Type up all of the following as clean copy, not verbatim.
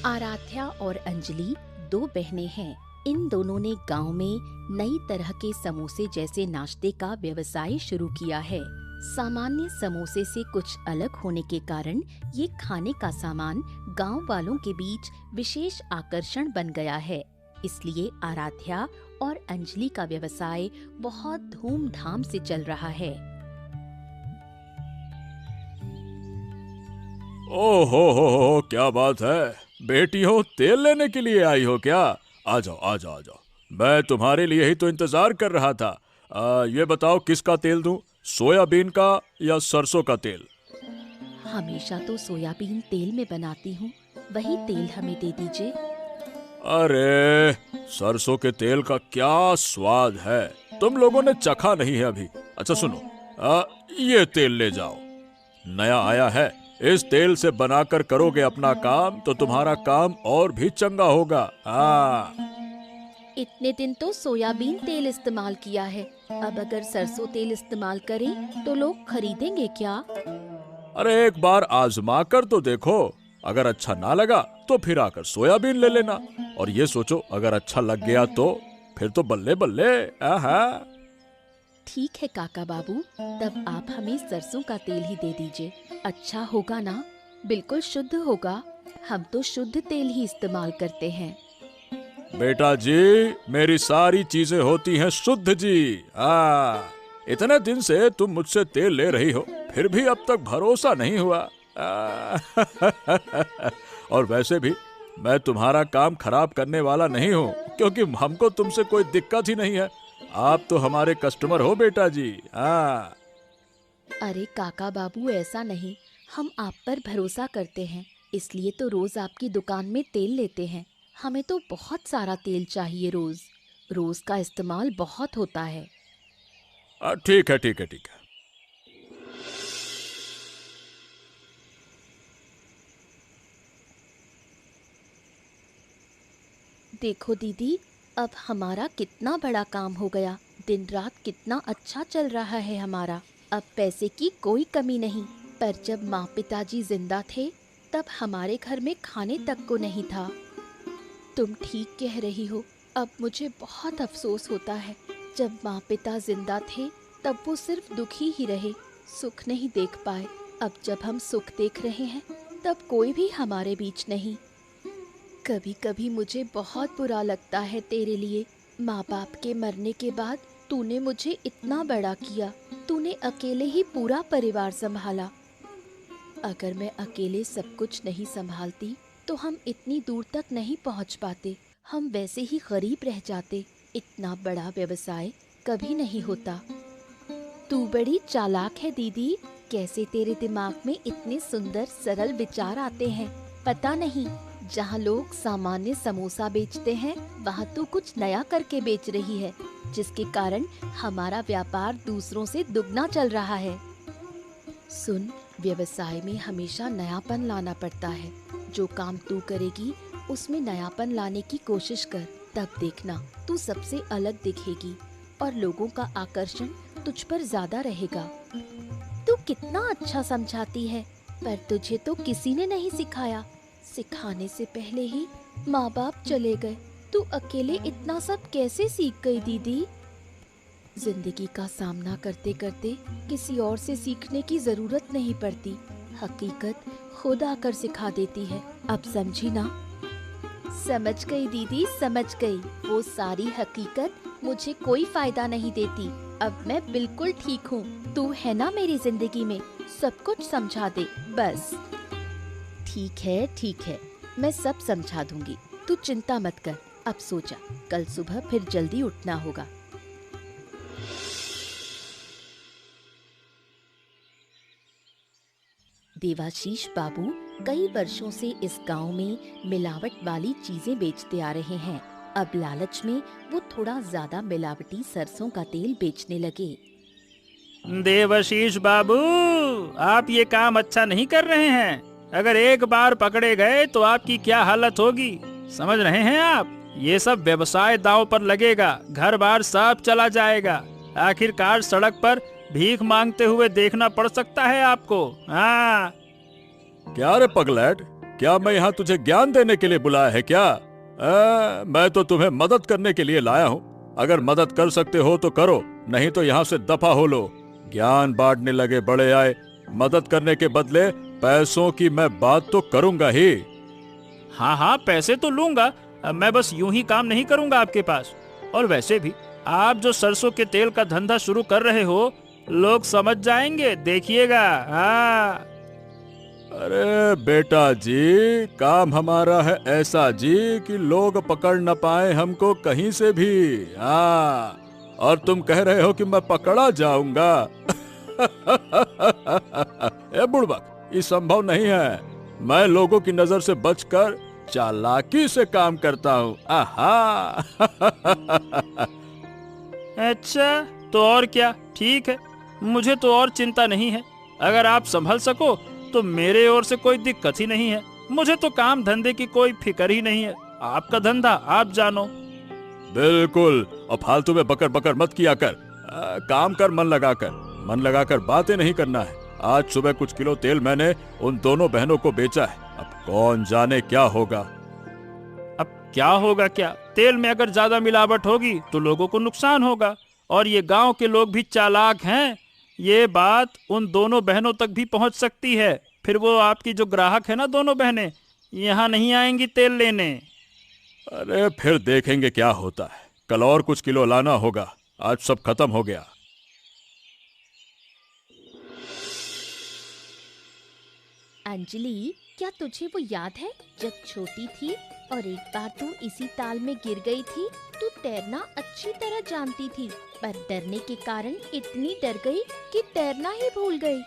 आराध्या और अंजलि दो बहनें हैं। इन दोनों ने गांव में नई तरह के समोसे जैसे नाश्ते का व्यवसाय शुरू किया है। सामान्य समोसे से कुछ अलग होने के कारण ये खाने का सामान गांव वालों के बीच विशेष आकर्षण बन गया है। इसलिए आराध्या और अंजलि का व्यवसाय बहुत धूमधाम से चल रहा है। ओहो, क्या बात है बेटी हो, तेल लेने के लिए आई हो क्या? आ जाओ आ जाओ आ जाओ, मैं तुम्हारे लिए ही तो इंतजार कर रहा था। ये बताओ किसका तेल दूं, सोयाबीन का या सरसों का तेल? हमेशा तो सोयाबीन तेल में बनाती हूँ, वही तेल हमें दे दीजिए। अरे सरसों के तेल का क्या स्वाद है, तुम लोगों ने चखा नहीं है अभी। अच्छा सुनो, ये तेल ले जाओ, नया आया है। इस तेल से बनाकर करोगे अपना काम तो तुम्हारा काम और भी चंगा होगा। इतने दिन तो सोयाबीन तेल इस्तेमाल किया है, अब अगर सरसों तेल इस्तेमाल करें तो लोग खरीदेंगे क्या? अरे एक बार आजमा कर तो देखो, अगर अच्छा ना लगा तो फिर आकर सोयाबीन ले लेना। और ये सोचो, अगर अच्छा लग गया तो फिर तो बल्ले बल्ले। ठीक है काका बाबू, तब आप हमें सरसों का तेल ही दे दीजिए। अच्छा होगा ना? बिल्कुल शुद्ध होगा, हम तो शुद्ध तेल ही इस्तेमाल करते हैं। बेटा जी, मेरी सारी चीजें होती हैं शुद्ध जी। इतने दिन से तुम मुझसे तेल ले रही हो, फिर भी अब तक भरोसा नहीं हुआ। और वैसे भी मैं तुम्हारा काम खराब करने वाला नहीं हूँ, क्योंकि हमको तुमसे कोई दिक्कत ही नहीं है। आप तो हमारे कस्टमर हो बेटा जी। अरे काका बाबू, ऐसा नहीं, हम आप पर भरोसा करते हैं, इसलिए तो रोज आपकी दुकान में तेल लेते हैं। हमें तो बहुत सारा तेल चाहिए, रोज का इस्तेमाल बहुत होता है। ठीक है ठीक है ठीक है। देखो दीदी, अब हमारा कितना बड़ा काम हो गया, दिन रात कितना अच्छा चल रहा है हमारा। अब पैसे की कोई कमी नहीं, पर जब माँ पिताजी जिंदा थे तब हमारे घर में खाने तक को नहीं था। तुम ठीक कह रही हो, अब मुझे बहुत अफसोस होता है। जब माँ पिता जिंदा थे तब वो सिर्फ दुखी ही रहे, सुख नहीं देख पाए। अब जब हम सुख देख रहे हैं तब कोई भी हमारे बीच नहीं। कभी कभी मुझे बहुत बुरा लगता है तेरे लिए। माँ बाप के मरने के बाद तूने मुझे इतना बड़ा किया, तूने अकेले ही पूरा परिवार संभाला। अगर मैं अकेले सब कुछ नहीं संभालती तो हम इतनी दूर तक नहीं पहुँच पाते, हम वैसे ही गरीब रह जाते। इतना बड़ा व्यवसाय कभी नहीं होता। तू बड़ी चालाक है दीदी, कैसे तेरे दिमाग में इतने सुंदर सरल विचार आते हैं। पता नहीं, जहाँ लोग सामान्य समोसा बेचते हैं वहाँ तू कुछ नया करके बेच रही है, जिसके कारण हमारा व्यापार दूसरों से दुगना चल रहा है। सुन, व्यवसाय में हमेशा नयापन लाना पड़ता है। जो काम तू करेगी उसमें नयापन लाने की कोशिश कर, तब देखना तू सबसे अलग दिखेगी और लोगों का आकर्षण तुझ पर ज्यादा रहेगा। तू कितना अच्छा समझाती है, पर तुझे तो किसी ने नहीं सिखाया। सिखाने से पहले ही माँ बाप चले गए, तू अकेले इतना सब कैसे सीख गई दीदी? जिंदगी का सामना करते करते किसी और से सीखने की जरूरत नहीं पड़ती, हकीकत खुद आकर सिखा देती है। अब समझी ना? समझ गई दीदी, समझ गई। वो सारी हकीकत मुझे कोई फायदा नहीं देती, अब मैं बिल्कुल ठीक हूँ। तू है ना मेरी जिंदगी में, सब कुछ समझा दे बस। ठीक है, मैं सब समझा दूंगी, तू चिंता मत कर। अब सो जा, कल सुबह फिर जल्दी उठना होगा। देवाशीष बाबू कई वर्षों से इस गांव में मिलावट वाली चीजें बेचते आ रहे हैं। अब लालच में वो थोड़ा ज्यादा मिलावटी सरसों का तेल बेचने लगे। देवाशीष बाबू, आप ये काम अच्छा नहीं कर रहे हैं। अगर एक बार पकड़े गए तो आपकी क्या हालत होगी, समझ रहे हैं आप? ये सब व्यवसाय दांव पर लगेगा, घर बार सब चला जाएगा। आखिरकार सड़क पर भीख मांगते हुए देखना पड़ सकता है आपको। हाँ। क्या रे पगलैट, क्या मैं यहाँ तुझे ज्ञान देने के लिए बुलाया है क्या? मैं तो तुम्हें मदद करने के लिए लाया हूँ। अगर मदद कर सकते हो तो करो, नहीं तो यहाँ से दफा हो लो। ज्ञान बांटने लगे बड़े आए, मदद करने के बदले पैसों की मैं बात तो करूंगा ही। हाँ हाँ, पैसे तो लूंगा, मैं बस यूं ही काम नहीं करूंगा आपके पास। और वैसे भी आप जो सरसों के तेल का धंधा शुरू कर रहे हो, लोग समझ जाएंगे, देखिएगा। हाँ। अरे बेटा जी, काम हमारा है ऐसा जी कि लोग पकड़ न पाए हमको कहीं से भी। हाँ, और तुम कह रहे हो कि मैं पकड़ा जाऊंगा? ए बुड़बक, ये संभव नहीं है। मैं लोगों की नजर से बचकर चालाकी से काम करता हूँ। आहा। अच्छा, तो और क्या, ठीक है, मुझे तो और चिंता नहीं है। अगर आप संभल सको तो मेरे ओर से कोई दिक्कत ही नहीं है। मुझे तो काम धंधे की कोई फिक्र ही नहीं है। आपका धंधा आप जानो। बिल्कुल, और फालतू में बकर बकर मत किया कर। काम कर मन लगाकर बातें नहीं करना है। आज सुबह कुछ किलो तेल मैंने उन दोनों बहनों को बेचा है। अब कौन जाने क्या होगा। अब क्या होगा क्या? तेल में अगर ज्यादा मिलावट होगी तो लोगों को नुकसान होगा। और ये गांव के लोग भी चालाक हैं। ये बात उन दोनों बहनों तक भी पहुंच सकती है। फिर वो आपकी जो ग्राहक है ना, दोनों बहनें, यहाँ नहीं आएंगी तेल लेने। अरे फिर देखेंगे क्या होता है। कल और कुछ किलो लाना होगा, आज सब खत्म हो गया। अंजलि, क्या तुझे वो याद है जब छोटी थी और एक बार तू इसी ताल में गिर गई थी? तू तैरना अच्छी तरह जानती थी, पर डरने के कारण इतनी डर गई कि तैरना ही भूल गई।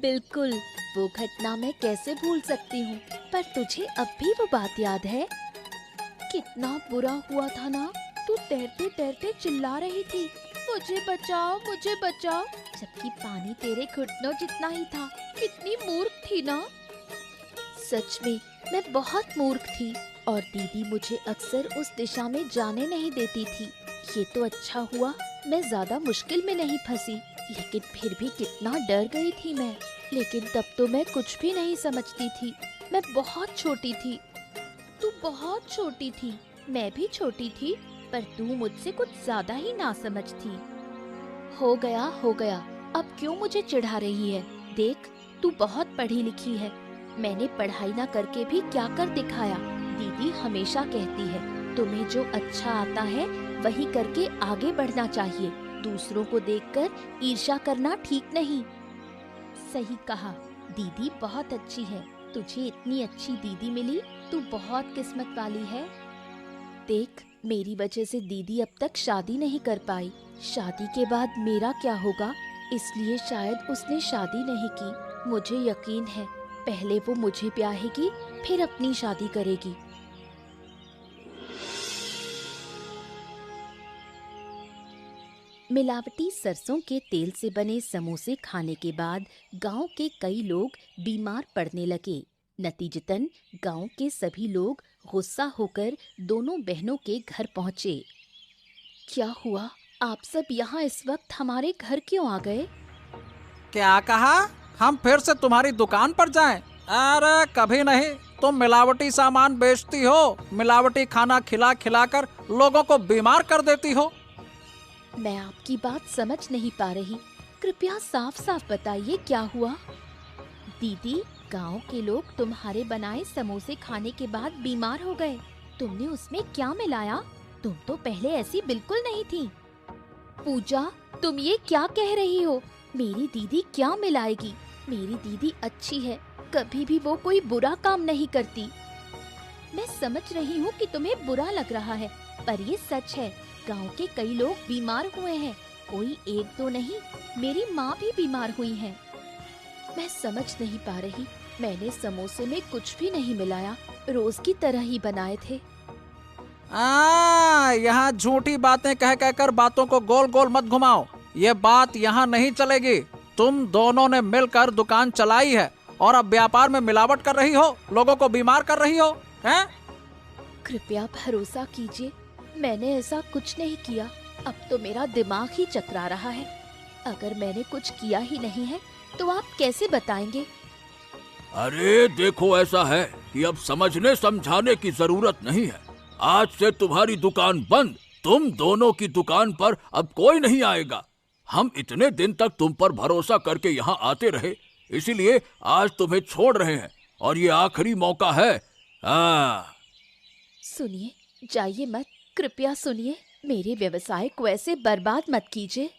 बिल्कुल, वो घटना मैं कैसे भूल सकती हूँ। पर तुझे अब भी वो बात याद है? कितना बुरा हुआ था ना, तू तैरते तैरते चिल्ला रही थी, मुझे बचाओ मुझे बचाओ, जबकि पानी तेरे घुटनों जितना ही था। कितनी मूर्ख थी ना। सच में मैं बहुत मूर्ख थी और दीदी मुझे अक्सर उस दिशा में जाने नहीं देती थी। ये तो अच्छा हुआ मैं ज्यादा मुश्किल में नहीं फंसी, लेकिन फिर भी कितना डर गई थी मैं। लेकिन तब तो मैं कुछ भी नहीं समझती थी। मैं बहुत छोटी थी, तू बहुत छोटी थी, मैं भी छोटी थी, पर तू मुझसे कुछ ज्यादा ही नासमझ थी। हो गया, अब क्यों मुझे चिढ़ा रही है? देख, तू बहुत पढ़ी लिखी है। मैंने पढ़ाई ना करके भी क्या कर दिखाया। दीदी हमेशा कहती है, तुम्हें जो अच्छा आता है वही करके आगे बढ़ना चाहिए। दूसरों को देखकर ईर्ष्या करना ठीक नहीं। सही कहा, दीदी बहुत अच्छी है। तुझे इतनी अच्छी दीदी मिली, तू बहुत किस्मत वाली है। देख, मेरी वजह से दीदी अब तक शादी नहीं कर पाई। शादी के बाद मेरा क्या होगा, इसलिए शायद उसने शादी नहीं की। मुझे यकीन है पहले वो मुझे ब्याहेगी, फिर अपनी शादी करेगी। मिलावटी सरसों के तेल से बने समोसे खाने के बाद गांव के कई लोग बीमार पड़ने लगे। नतीजतन गांव के सभी लोग गुस्सा होकर दोनों बहनों के घर पहुंचे। क्या हुआ? आप सब यहाँ इस वक्त हमारे घर क्यों आ गए? क्या कहा? हम फिर से तुम्हारी दुकान पर जाएं? अरे कभी नहीं। तुम मिलावटी सामान बेचती हो, मिलावटी खाना खिला खिलाकर लोगों को बीमार कर देती हो। मैं आपकी बात समझ नहीं पा रही, कृपया साफ साफ बताइए क्या हुआ? दीदी, गांव के लोग तुम्हारे बनाए समोसे खाने के बाद बीमार हो गए। तुमने उसमें क्या मिलाया? तुम तो पहले ऐसी बिल्कुल नहीं थी। पूजा, तुम ये क्या कह रही हो? मेरी दीदी क्या मिलाएगी? मेरी दीदी अच्छी है, कभी भी वो कोई बुरा काम नहीं करती। मैं समझ रही हूँ कि तुम्हें बुरा लग रहा है, पर ये सच है। गांव के कई लोग बीमार हुए हैं, कोई एक दो नहीं, मेरी माँ भी बीमार हुई है। मैं समझ नहीं पा रही, मैंने समोसे में कुछ भी नहीं मिलाया, रोज की तरह ही बनाए थे। यहाँ झूठी बातें कह कहकर बातों को गोल गोल मत घुमाओ। ये बात यहाँ नहीं चलेगी। तुम दोनों ने मिलकर दुकान चलाई है और अब व्यापार में मिलावट कर रही हो, लोगों को बीमार कर रही हो, हैं? कृपया भरोसा कीजिए, मैंने ऐसा कुछ नहीं किया। अब तो मेरा दिमाग ही चकरा रहा है। अगर मैंने कुछ किया ही नहीं है तो आप कैसे बताएंगे? अरे देखो, ऐसा है कि अब समझने समझाने की जरूरत नहीं है। आज से तुम्हारी दुकान बंद। तुम दोनों की दुकान पर अब कोई नहीं आएगा। हम इतने दिन तक तुम पर भरोसा करके यहाँ आते रहे, इसीलिए आज तुम्हें छोड़ रहे हैं और ये आखिरी मौका है। सुनिए, जाइए मत, कृपया सुनिए, मेरे व्यवसाय को ऐसे बर्बाद मत कीजिए।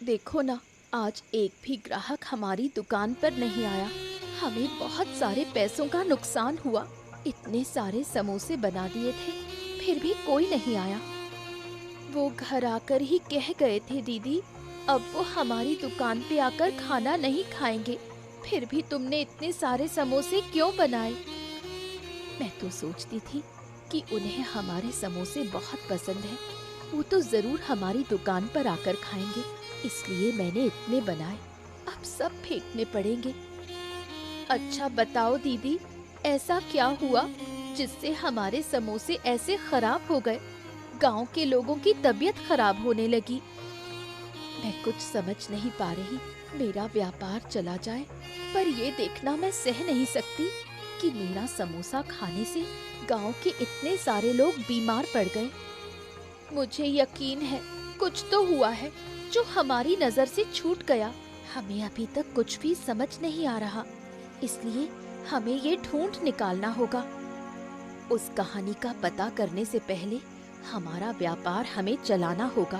देखो ना, आज एक भी ग्राहक हमारी दुकान पर नहीं आया। हमें बहुत सारे पैसों का नुकसान हुआ। इतने सारे समोसे बना दिए थे, फिर भी कोई नहीं आया। वो घर आकर ही कह गए थे, दीदी अब वो हमारी दुकान पे आकर खाना नहीं खाएंगे। फिर भी तुमने इतने सारे समोसे क्यों बनाए? मैं तो सोचती थी कि उन्हें हमारे समोसे बहुत पसंद है, वो तो जरूर हमारी दुकान पर आकर खाएंगे, इसलिए मैंने इतने बनाए। अब सब फेंकने पड़ेंगे। अच्छा बताओ दीदी, ऐसा क्या हुआ जिससे हमारे समोसे ऐसे खराब हो गए? गांव के लोगों की तबीयत खराब होने लगी। मैं कुछ समझ नहीं पा रही। मेरा व्यापार चला जाए, पर ये देखना मैं सह नहीं सकती कि मेरा समोसा खाने से गांव के इतने सारे लोग बीमार पड़ गए। मुझे यकीन है कुछ तो हुआ है जो हमारी नजर से छूट गया। हमें अभी तक कुछ भी समझ नहीं आ रहा, इसलिए हमें ये ढूंढ निकालना होगा। उस कहानी का पता करने से पहले हमारा व्यापार हमें चलाना होगा।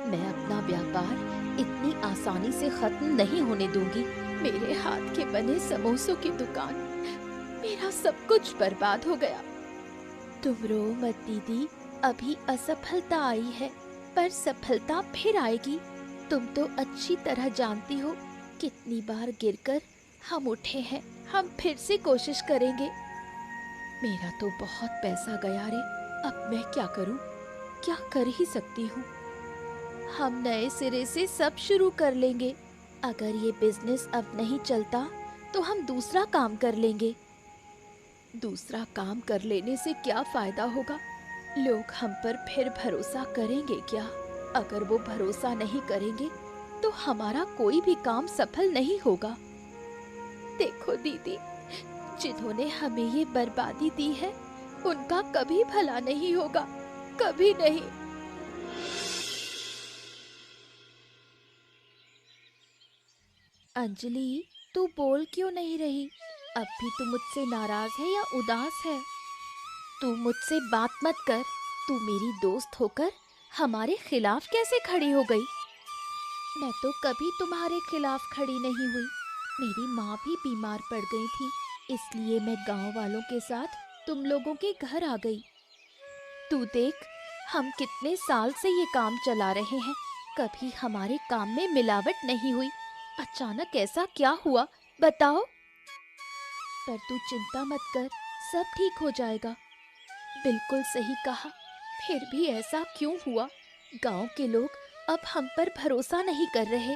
मैं अपना व्यापार इतनी आसानी से खत्म नहीं होने दूंगी। मेरे हाथ के बने समोसों की दुकान, मेरा सब कुछ बर्बाद हो गया। तुम रो मत दीदी, अभी असफलता आई है, पर सफलता फिर आएगी। तुम तो अच्छी तरह जानती हो कितनी बार गिरकर हम उठे हैं। हम फिर से कोशिश करेंगे। मेरा तो बहुत पैसा गया रे, अब मैं क्या करूं? क्या कर ही सकती हूँ। हम नए सिरे से सब शुरू कर लेंगे। अगर ये बिजनेस अब नहीं चलता तो हम दूसरा काम कर लेंगे। दूसरा काम कर लेने से क्या फायदा होगा? लोग हम पर फिर भरोसा करेंगे क्या? अगर वो भरोसा नहीं करेंगे तो हमारा कोई भी काम सफल नहीं होगा। देखो दीदी, जिन्होंने हमें ये बर्बादी दी है उनका कभी भला नहीं होगा, कभी नहीं। अंजलि, तू बोल क्यों नहीं रही? अब भी तू मुझसे नाराज है या उदास है? तू मुझसे बात मत कर। तू मेरी दोस्त होकर हमारे खिलाफ कैसे खड़ी हो गई? मैं तो कभी तुम्हारे खिलाफ खड़ी नहीं हुई। मेरी माँ भी बीमार पड़ गई थी, इसलिए मैं गांव वालों के साथ तुम लोगों के घर आ गई। तू देख, हम कितने साल से ये काम चला रहे हैं, कभी हमारे काम में मिलावट नहीं हुई। अचानक ऐसा क्या हुआ बताओ? पर तू चिंता मत कर, सब ठीक हो जाएगा। बिल्कुल सही कहा। फिर भी ऐसा क्यों हुआ? गांव के लोग अब हम पर भरोसा नहीं कर रहे।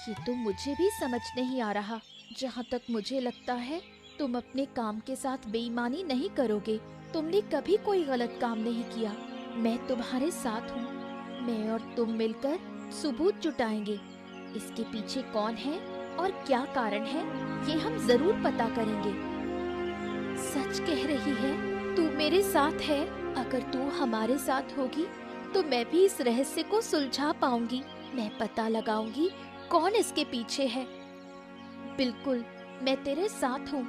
ये तो मुझे भी समझ नहीं आ रहा। जहाँ तक मुझे लगता है तुम अपने काम के साथ बेईमानी नहीं करोगे। तुमने कभी कोई गलत काम नहीं किया। मैं तुम्हारे साथ हूँ। मैं और तुम मिलकर सबूत जुटाएंगे। इसके पीछे कौन है और क्या कारण है, ये हम जरूर पता करेंगे। सच कह रही है, तू मेरे साथ है। अगर तू हमारे साथ होगी तो मैं भी इस रहस्य को सुलझा पाऊंगी। मैं पता लगाऊंगी कौन इसके पीछे है। बिल्कुल, मैं तेरे साथ हूँ।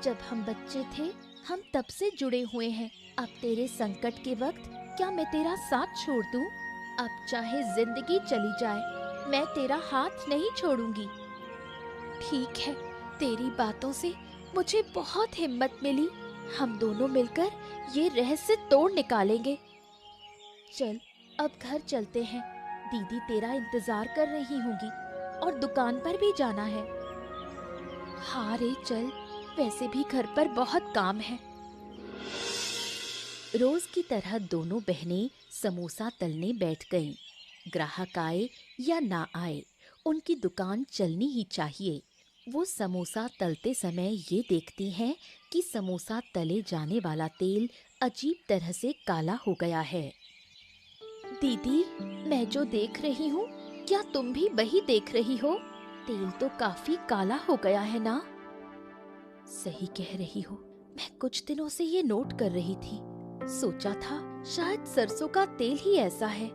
जब हम बच्चे थे हम तब से जुड़े हुए हैं। अब तेरे संकट के वक्त क्या मैं तेरा साथ छोड़ दूँ? अब चाहे जिंदगी चली जाए, मैं तेरा हाथ नहीं छोड़ूंगी। ठीक है, तेरी बातों से मुझे बहुत हिम्मत मिली। हम दोनों मिलकर ये रहस्य तोड़ निकालेंगे। चल, अब घर चलते हैं। दीदी तेरा इंतजार कर रही होंगी और दुकान पर भी जाना है। हाँ रे चल, वैसे भी घर पर बहुत काम है। रोज की तरह दोनों बहनें समोसा तलने बैठ गईं। ग्राहक आए या ना आए, उनकी दुकान चलनी ही चाहिए। वो समोसा तलते समय ये देखती हैं कि समोसा तले जाने वाला तेल अजीब तरह से काला हो गया है। दीदी, मैं जो देख रही हूँ क्या तुम भी वही देख रही हो? तेल तो काफी काला हो गया है ना? सही कह रही हो। मैं कुछ दिनों से ये नोट कर रही थी। सोचा था शायद सरसों का तेल ही ऐसा है,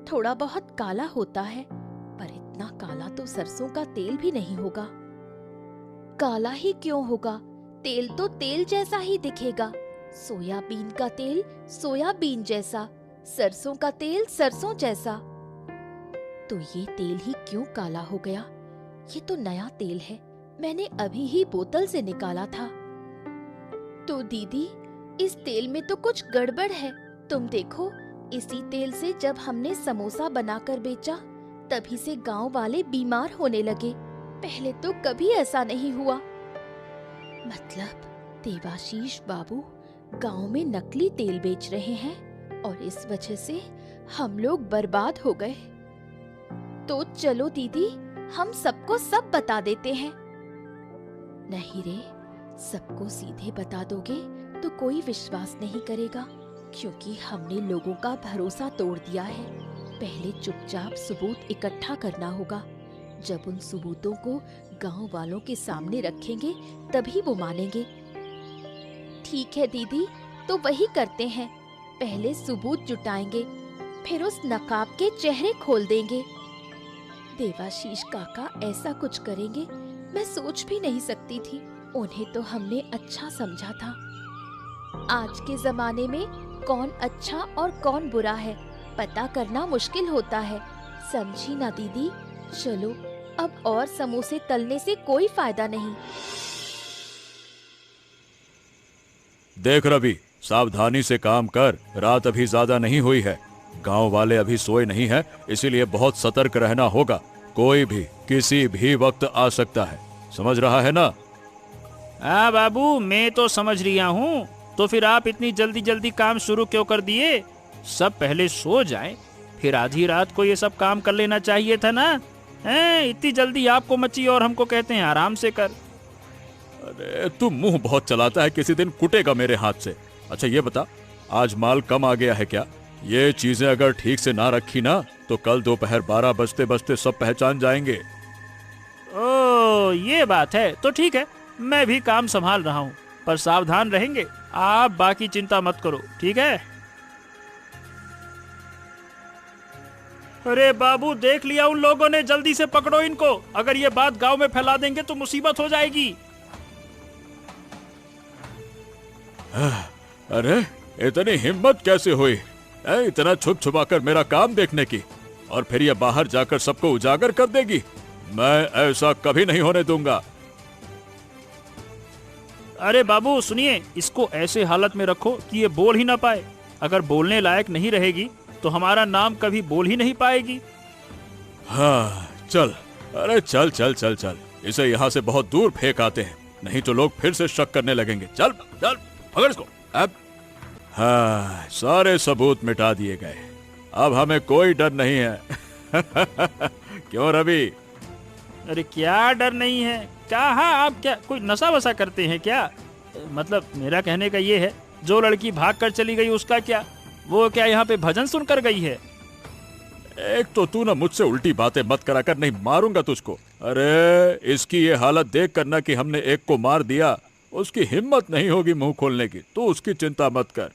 थोड़ा बहुत काला होता है, पर इतना काला तो सरसों का तेल भी नहीं होगा। काला ही क्यों होगा? तेल तो तेल जैसा ही दिखेगा। सोयाबीन का तेल सोयाबीन जैसा, सरसों का तेल सरसों जैसा। तो ये तेल ही क्यों काला हो गया? ये तो नया तेल है, मैंने अभी ही बोतल से निकाला था। तो दीदी, इस तेल में तो कुछ गड़बड़ है। तुम देखो, इसी तेल से जब हमने समोसा बनाकर बेचा, तभी से गांव वाले बीमार होने लगे। पहले तो कभी ऐसा नहीं हुआ। मतलब देवाशीष बाबू गांव में नकली तेल बेच रहे हैं और इस वजह से हम लोग बर्बाद हो गए। तो चलो दीदी, हम सबको सब बता देते हैं। नहीं रे, सबको सीधे बता दोगे तो कोई विश्वास नहीं करेगा, क्योंकि हमने लोगों का भरोसा तोड़ दिया है। पहले चुपचाप सबूत इकट्ठा करना होगा। जब उन सबूतों को गांव वालों के सामने रखेंगे तभी वो मानेंगे। ठीक है दीदी, तो वही करते हैं। पहले सबूत जुटाएंगे, फिर उस नकाब के चेहरे खोल देंगे। देवाशीष काका ऐसा कुछ करेंगे, मैं सोच भी नहीं सकती थी। उन्हें तो हमने अच्छा समझा था। आज के जमाने में कौन अच्छा और कौन बुरा है, पता करना मुश्किल होता है। समझी ना दीदी? चलो, अब और समोसे तलने से कोई फायदा नहीं। देख रवि, सावधानी से काम कर। रात अभी ज्यादा नहीं हुई है, गांव वाले अभी सोए नहीं हैं, इसीलिए बहुत सतर्क रहना होगा। कोई भी किसी भी वक्त आ सकता है, समझ रहा है ना? हाँ बाबू, मैं तो समझ रिया हूँ। तो फिर आप इतनी जल्दी जल्दी काम शुरू क्यों कर दिए? सब पहले सो जाएं, फिर आधी रात को ये सब काम कर लेना चाहिए था ना। इतनी जल्दी आपको मची और हमको कहते हैं आराम से कर। अरे तू मुंह बहुत चलाता है, किसी दिन कुटेगा मेरे हाथ से। अच्छा ये बता, आज माल कम आ गया है क्या? ये चीजें अगर ठीक से ना रखी ना तो कल दोपहर 12 बजते बजते सब पहचान जाएंगे। ओ ये बात है, तो ठीक है, मैं भी काम संभाल रहा हूँ, पर सावधान रहेंगे। आप बाकी चिंता मत करो, ठीक है? अरे बाबू, देख लिया उन लोगों ने, जल्दी से पकड़ो इनको। अगर ये बात गांव में फैला देंगे तो मुसीबत हो जाएगी। अरे इतनी हिम्मत कैसे हुई इतना छुप छुपा कर मेरा काम देखने की, और फिर ये बाहर जाकर सबको उजागर कर देगी? मैं ऐसा कभी नहीं होने दूंगा। अरे बाबू सुनिए, इसको ऐसे हालत में रखो कि ये बोल ही ना पाए। अगर बोलने लायक नहीं रहेगी तो हमारा नाम कभी बोल ही नहीं पाएगी। हाँ चल, अरे चल चल चल चल, इसे यहाँ से बहुत दूर फेंक आते हैं, नहीं तो लोग फिर से शक करने लगेंगे। चल चल पकड़ इसको। अब हाँ, सारे सबूत मिटा दिए गए, अब हमें कोई डर नहीं है। क्यों रवि? अरे क्या डर नहीं है? कहाँ आप क्या कोई नशा वशा करते हैं क्या? मतलब मेरा कहने का ये है, जो लड़की भाग कर चली गई उसका क्या? वो क्या यहाँ पे भजन सुनकर गई है? एक तो तू ना मुझसे उल्टी बातें मत करा कर, नहीं मारूंगा तुझको। अरे इसकी ये हालत देख करना कि हमने एक को मार दिया, उसकी हिम्मत नहीं होगी मुंह खोलने की। तू उसकी चिंता मत कर।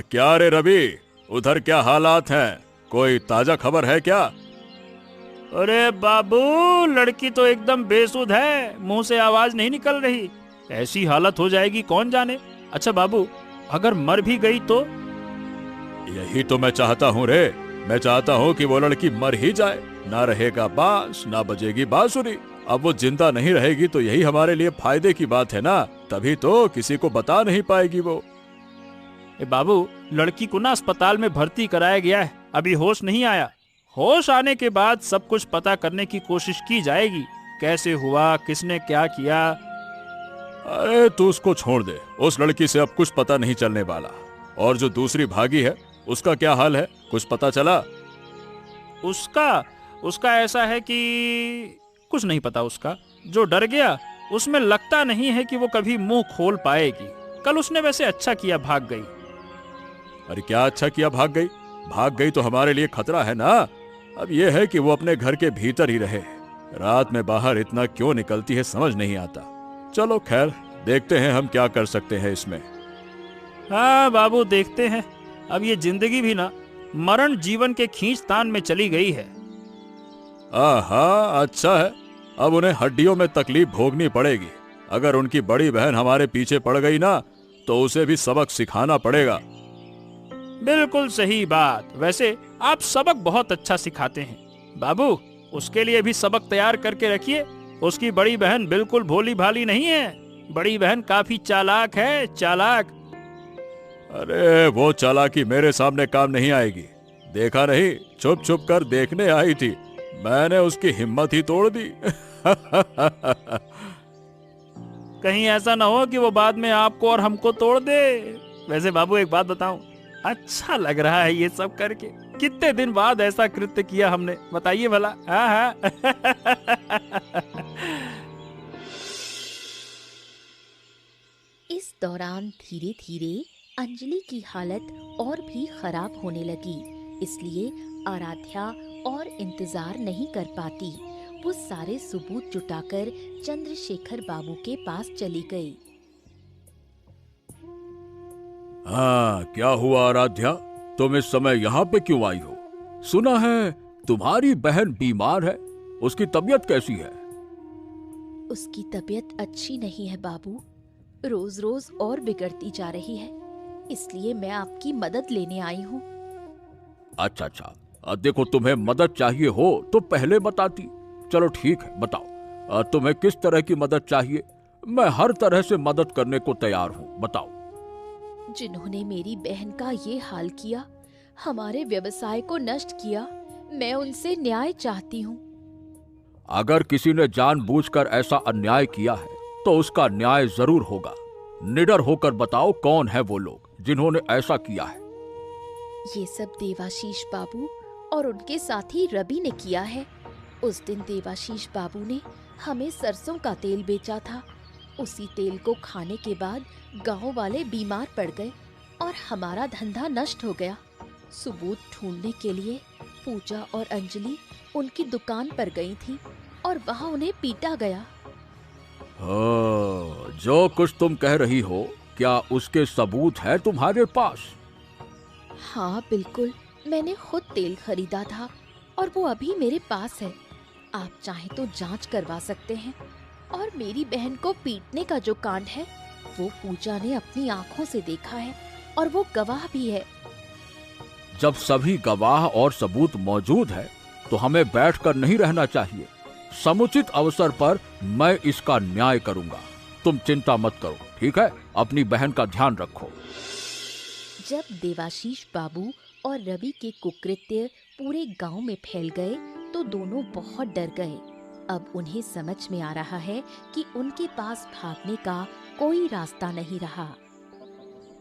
क्या रे रवि, उधर क्या हालात हैं? कोई ताजा खबर है क्या? अरे बाबू, लड़की तो एकदम बेसुध है, मुंह से आवाज नहीं निकल रही। ऐसी हालत हो जाएगी कौन जाने। अच्छा बाबू, अगर मर भी गई तो? यही तो मैं चाहता हूँ रे, मैं चाहता हूँ कि वो लड़की मर ही जाए, ना रहेगा बांस ना बजेगी बांसुरी। अब वो जिंदा नहीं रहेगी तो यही हमारे लिए फायदे की बात है ना, तभी तो किसी को बता नहीं पाएगी वो। बाबू, लड़की को ना अस्पताल में भर्ती कराया गया है, अभी होश नहीं आया। होश आने के बाद सब कुछ पता करने की कोशिश की जाएगी, कैसे हुआ, किसने क्या किया। अरे तू उसको छोड़ दे, उस लड़की से अब कुछ पता नहीं चलने वाला। और जो दूसरी भागी है उसका क्या हाल है, कुछ पता चला? उसका ऐसा है कि कुछ नहीं पता उसका। जो डर गया उसमें लगता नहीं है कि वो कभी मुंह खोल पाएगी। कल उसने वैसे अच्छा किया, भाग गई। अरे क्या अच्छा किया भाग गई तो हमारे लिए खतरा है ना। अब यह है कि वो अपने घर के भीतर ही रहे, रात में बाहर इतना क्यों निकलती है समझ नहीं आता। चलो खैर, देखते हैं हम क्या कर सकते हैं इसमें। हाँ बाबू, देखते हैं। अब ये जिंदगी भी ना मरण जीवन के खींचतान में चली गई है। हाँ अच्छा है, अब उन्हें हड्डियों में तकलीफ भोगनी पड़ेगी। अगर उनकी बड़ी बहन हमारे पीछे पड़ गई ना तो उसे भी सबक सिखाना पड़ेगा। बिल्कुल सही बात। वैसे आप सबक बहुत अच्छा सिखाते हैं बाबू, उसके लिए भी सबक तैयार करके रखिए। उसकी बड़ी बहन बिल्कुल भोली भाली नहीं है, बड़ी बहन काफी चालाक है, चालाक। अरे वो चालाकी मेरे सामने काम नहीं आएगी। देखा नहीं, छुप छुप कर देखने आई थी, मैंने उसकी हिम्मत ही तोड़ दी। कहीं ऐसा ना हो कि वो बाद में आपको और हमको तोड़ दे। वैसे बाबू एक बात बताऊं, अच्छा लग रहा है ये सब करके। कितने दिन बाद ऐसा कृत्य किया हमने, बताइए भला। हाँ हाँ। इस दौरान धीरे धीरे अंजलि की हालत और भी खराब होने लगी, इसलिए आराध्या और इंतजार नहीं कर पाती। वो सारे सबूत जुटाकर चंद्रशेखर बाबू के पास चली गई। हाँ, क्या हुआ आराध्या, तुम इस समय यहाँ पे क्यों आई हो? सुना है तुम्हारी बहन बीमार है, उसकी तबीयत कैसी है? उसकी तबीयत अच्छी नहीं है बाबू, रोज रोज और बिगड़ती जा रही है, इसलिए मैं आपकी मदद लेने आई हूँ। अच्छा, देखो तुम्हें मदद चाहिए हो तो पहले बताती। चलो ठीक है, बताओ तुम्हें किस तरह की मदद चाहिए? मैं हर तरह से मदद करने को तैयार हूँ, बताओ। जिन्होंने मेरी बहन का ये हाल किया, हमारे व्यवसाय को नष्ट किया, मैं उनसे न्याय चाहती हूँ। अगर किसी ने जानबूझकर ऐसा अन्याय किया है तो उसका न्याय जरूर होगा। निडर होकर बताओ कौन है वो लोग जिन्होंने ऐसा किया है। ये सब देवाशीष बाबू और उनके साथी रवि ने किया है। उस दिन देवाशीष बाबू ने हमें सरसों का तेल बेचा था। उसी तेल को खाने के बाद गांव वाले बीमार पड़ गए और हमारा धंधा नष्ट हो गया। सबूत ढूंढने के लिए पूजा और अंजलि उनकी दुकान पर गई थी और वहां उन्हें पीटा गया। जो कुछ तुम कह रही हो, क्या उसके सबूत है तुम्हारे पास? हाँ बिल्कुल, मैंने खुद तेल खरीदा था और वो अभी मेरे पास है। आप चाहें तो जांच करवा सकते हैं। और मेरी बहन को पीटने का जो कांड है, वो पूजा ने अपनी आंखों से देखा है और वो गवाह भी है। जब सभी गवाह और सबूत मौजूद है तो हमें बैठकर नहीं रहना चाहिए। समुचित अवसर पर मैं इसका न्याय करूंगा। तुम चिंता मत करो, ठीक है? अपनी बहन का ध्यान रखो। जब देवाशीष बाबू और रवि के कुकृत्य पूरे गांव में फैल गए तो दोनों बहुत डर गए। अब उन्हें समझ में आ रहा है कि उनके पास भागने का कोई रास्ता नहीं रहा।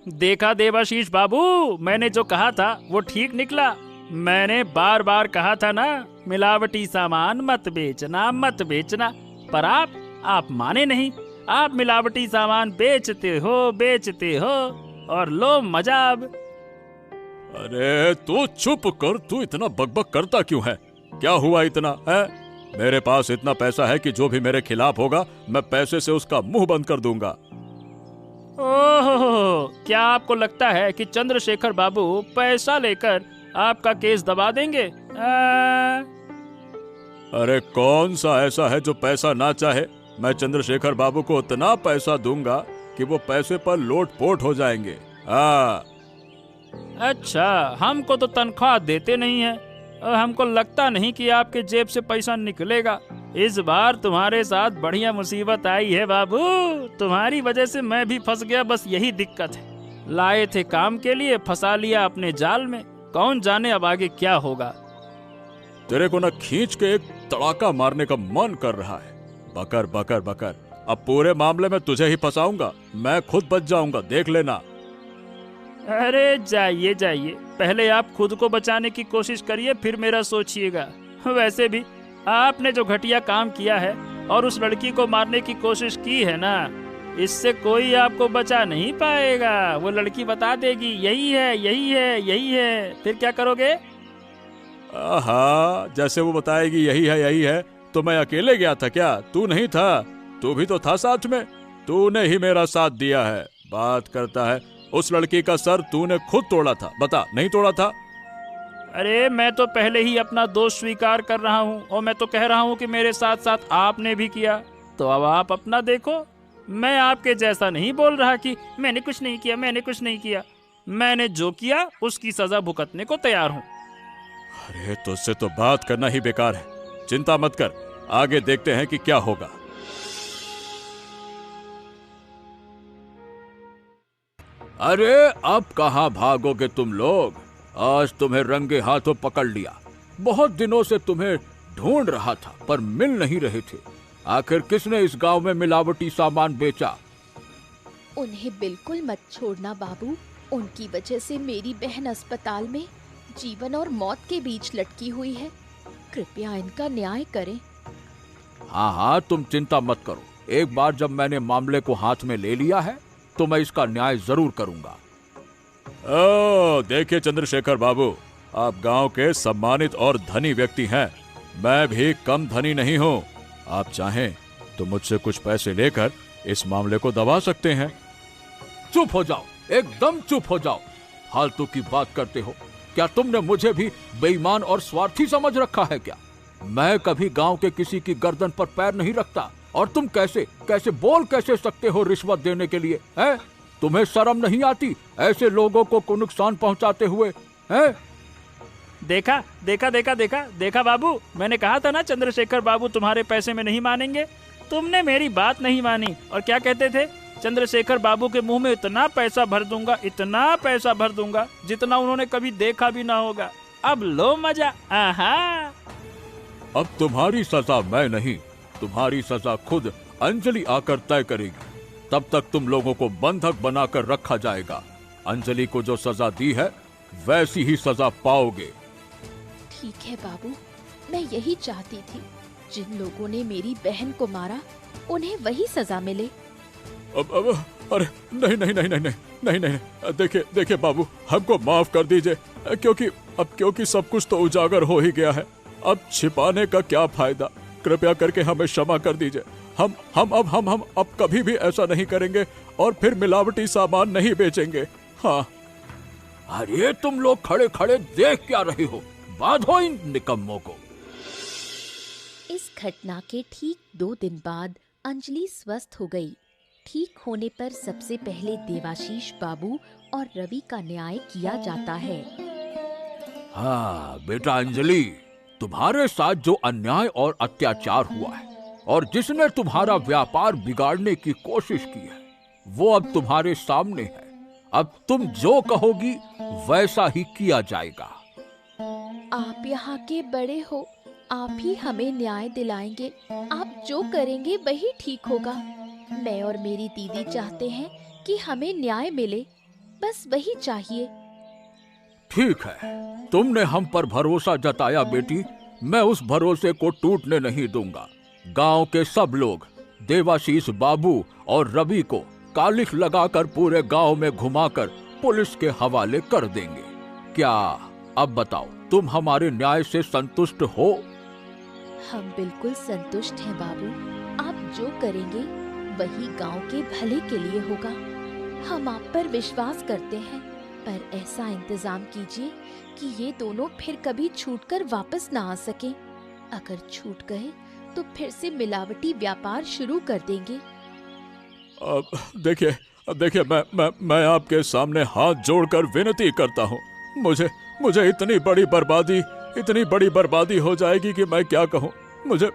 देखा देवाशीष बाबू, मैंने जो कहा था वो ठीक निकला। मैंने बार बार कहा था ना, मिलावटी सामान मत बेचना, मत बेचना। पर आप माने नहीं। आप मिलावटी सामान बेचते हो और लो मजा अब। अरे तू चुप कर, तू इतना बकबक करता क्यों है? क्या हुआ इतना है? मेरे पास इतना पैसा है कि जो भी मेरे खिलाफ होगा मैं पैसे से उसका मुंह बंद कर दूंगा। ओहो, क्या आपको लगता है कि चंद्रशेखर बाबू पैसा लेकर आपका केस दबा देंगे? अरे कौन सा ऐसा है जो पैसा ना चाहे? मैं चंद्रशेखर बाबू को इतना पैसा दूंगा कि वो पैसे पर लोटपोट हो जाएंगे। अच्छा, हमको तो तनख्वाह देते नहीं है और हमको लगता नहीं कि आपके जेब से पैसा निकलेगा। इस बार तुम्हारे साथ बढ़िया मुसीबत आई है बाबू। तुम्हारी वजह से मैं भी फंस गया, बस यही दिक्कत है। लाए थे काम के लिए, फंसा लिया अपने जाल में। कौन जाने अब आगे क्या होगा। तेरे को ना खींच के एक तड़ाका मारने का मन कर रहा है। बकर बकर बकर, अब पूरे मामले में तुझे ही फंसाऊंगा। मैं खुद बच जाऊंगा, देख लेना। अरे जाइए जाइए, पहले आप खुद को बचाने की कोशिश करिए, फिर मेरा सोचिएगा। वैसे भी आपने जो घटिया काम किया है और उस लड़की को मारने की कोशिश की है ना, इससे कोई आपको बचा नहीं पाएगा। वो लड़की बता देगी यही है, यही है, यही है। फिर क्या करोगे? आहा, जैसे वो बताएगी यही है यही है, तो मैं अकेले गया था क्या? तू नहीं था? तू भी तो था साथ में। तूने ही मेरा साथ दिया है। बात करता है उस लड़की का सर तूने खुद तोड़ा था, बता नहीं तोड़ा था? अरे मैं तो पहले ही अपना दोष स्वीकार कर रहा हूँ और मैं तो कह रहा हूँ कि मेरे साथ साथ आपने भी किया। तो अब आप अपना देखो। मैं आपके जैसा नहीं बोल रहा कि मैंने कुछ नहीं किया, मैंने कुछ नहीं किया। मैंने जो किया उसकी सजा भुगतने को तैयार हूँ। अरे तुझसे तो बात करना ही बेकार है। चिंता मत कर, आगे देखते हैं कि क्या होगा। अरे अब कहाँ भागोगे तुम लोग? आज तुम्हें रंगे हाथों पकड़ लिया। बहुत दिनों से तुम्हें ढूंढ रहा था पर मिल नहीं रहे थे। आखिर किसने इस गांव में मिलावटी सामान बेचा? उन्हें बिल्कुल मत छोड़ना बाबू। उनकी वजह से मेरी बहन अस्पताल में जीवन और मौत के बीच लटकी हुई है। कृपया इनका न्याय करें। हाँ हाँ, तुम चिंता मत करो। एक बार जब मैंने मामले को हाथ में ले लिया है तो मैं इसका न्याय जरूर करूंगा। ओ, देखिए चंद्रशेखर बाबू, आप गांव के सम्मानित और धनी व्यक्ति हैं। मैं भी कम धनी नहीं हूँ। आप चाहें तो मुझसे कुछ पैसे लेकर इस मामले को दबा सकते हैं। चुप हो जाओ, एकदम चुप हो जाओ। फालतू की बात करते हो। क्या तुमने मुझे भी बेईमान और स्वार्थी समझ रखा है क्या? मैं कभी गांव के किसी की गर्दन पर पैर नहीं रखता। और तुम कैसे बोल कैसे सकते हो रिश्वत देने के लिए? हैं? तुम्हें शर्म नहीं आती ऐसे लोगों को नुकसान पहुंचाते हुए? हैं? देखा देखा देखा देखा देखा बाबू, मैंने कहा था ना चंद्रशेखर बाबू तुम्हारे पैसे में नहीं मानेंगे। तुमने मेरी बात नहीं मानी। और क्या कहते थे? चंद्रशेखर बाबू के मुंह में इतना पैसा भर दूंगा, इतना पैसा भर दूंगा जितना उन्होंने कभी देखा भी ना होगा। अब लो मजा। आहा। अब तुम्हारी सजा मैं नहीं, तुम्हारी सजा खुद अंजलि आकर तय करेगी। तब तक तुम लोगों को बंधक बनाकर रखा जाएगा। अंजलि को जो सजा दी है वैसी ही सजा पाओगे। ठीक है बाबू, मैं यही चाहती थी। जिन लोगों ने मेरी बहन को मारा उन्हें वही सजा मिले। अब अरे नहीं नहीं नहीं नहीं नहीं नहीं नहीं, देखिए बाबू, हमको माफ कर दीजिए। क्योंकि सब कुछ तो उजागर हो ही गया है। अब छिपाने का क्या फायदा? कृपया करके हमें क्षमा कर दीजिए। हम अब कभी भी ऐसा नहीं करेंगे और फिर मिलावटी सामान नहीं बेचेंगे। हाँ। अरे तुम लोग खड़े खड़े देख क्या रहे हो? बांधो इन निकम्मों को। इस घटना के ठीक 2 दिन बाद अंजलि स्वस्थ हो गई। ठीक होने पर सबसे पहले देवाशीष बाबू और रवि का न्याय किया जाता है। हाँ बेटा अंजलि, तुम्हारे साथ जो अन्याय और अत्याचार हुआ है और जिसने तुम्हारा व्यापार बिगाड़ने की कोशिश की है वो अब तुम्हारे सामने है। अब तुम जो कहोगी वैसा ही किया जाएगा। आप यहाँ के बड़े हो, आप ही हमें न्याय दिलाएंगे। आप जो करेंगे वही ठीक होगा। मैं और मेरी दीदी चाहते हैं कि हमें न्याय मिले, बस वही चाहिए। ठीक है, तुमने हम पर भरोसा जताया बेटी। मैं उस भरोसे को टूटने नहीं दूंगा। गांव के सब लोग देवाशीष बाबू और रवि को कालिख लगाकर पूरे गांव में घुमाकर पुलिस के हवाले कर देंगे। क्या अब बताओ, तुम हमारे न्याय से संतुष्ट हो? हम बिल्कुल संतुष्ट हैं बाबू। आप जो करेंगे वही गांव के भले के लिए होगा। हम आप पर विश्वास करते हैं, पर ऐसा इंतजाम कीजिए कि ये दोनों फिर कभी छूटकर वापस ना आ सके। अगर छूट गए तो फिर से मिलावटी व्यापार शुरू कर देंगे। देखिए मैं आपके सामने हाथ जोड़कर विनती करता हूँ। मुझे इतनी बड़ी बर्बादी हो जाएगी कि मैं क्या कहूँ।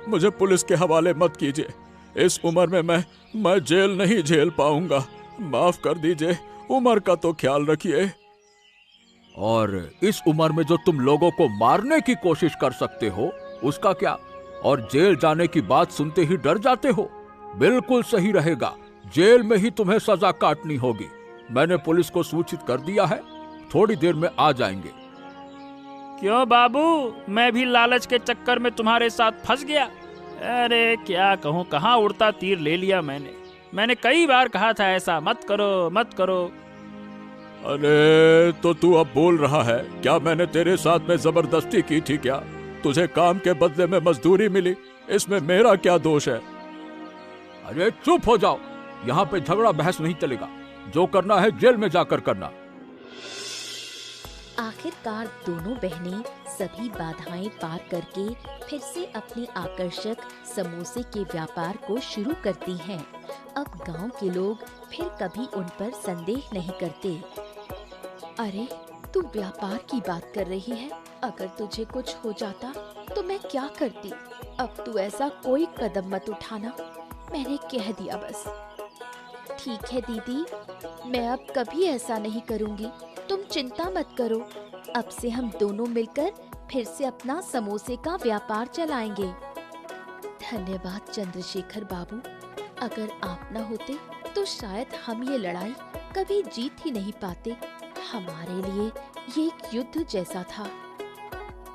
मुझे पुलिस के हवाले मत कीजिए। इस उम्र में मैं जेल नहीं झेल पाऊंगा। माफ कर दीजिए, उम्र का तो ख्याल रखिए। और इस उम्र में जो तुम लोगों को मारने की कोशिश कर सकते हो उसका क्या? और जेल जाने की बात सुनते ही डर जाते हो? बिल्कुल सही रहेगा, जेल में ही तुम्हें सजा काटनी होगी। मैंने पुलिस को सूचित कर दिया है, थोड़ी देर में आ जाएंगे। क्यों बाबू, मैं भी लालच के चक्कर में तुम्हारे साथ फंस गया? अरे क्या कहूँ, कहाँ उड़ता तीर ले लिया मैंने। मैंने कई बार कहा था ऐसा मत करो मत करो। अरे तो तू अब बोल रहा है क्या मैंने तेरे साथ में जबरदस्ती की थी क्या? तुझे काम के बदले में मजदूरी मिली, इसमें मेरा क्या दोष है? अरे चुप हो जाओ, यहाँ पे झगड़ा बहस नहीं चलेगा। जो करना है जेल में जाकर करना। आखिरकार दोनों बहनें सभी बाधाएं पार करके फिर से अपने आकर्षक समोसे के व्यापार को शुरू करती हैं। अब गांव के लोग फिर कभी उन पर संदेह नहीं करते। अरे तू व्यापार की बात कर रही है, अगर तुझे कुछ हो जाता तो मैं क्या करती? अब तू ऐसा कोई कदम मत उठाना, मैंने कह दिया बस। ठीक है दीदी, मैं अब कभी ऐसा नहीं करूँगी, तुम चिंता मत करो। अब से हम दोनों मिलकर फिर से अपना समोसे का व्यापार चलाएंगे। धन्यवाद चंद्रशेखर बाबू, अगर आप न होते तो शायद हम ये लड़ाई कभी जीत ही नहीं पाते। हमारे लिए ये एक युद्ध जैसा था।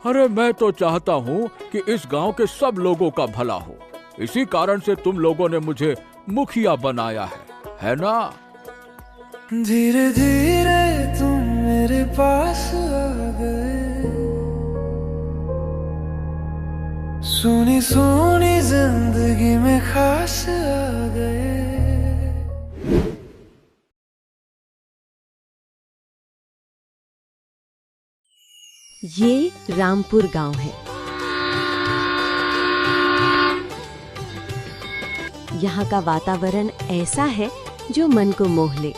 अरे मैं तो चाहता हूँ कि इस गांव के सब लोगों का भला हो, इसी कारण से तुम लोगों ने मुझे मुखिया बनाया है ना? धीरे धीरे तुम मेरे पास आ गए, सुनी सुनी जिंदगी में खास आ गए। ये रामपुर गांव है। यहाँ का वातावरण ऐसा है जो मन को मोह ले।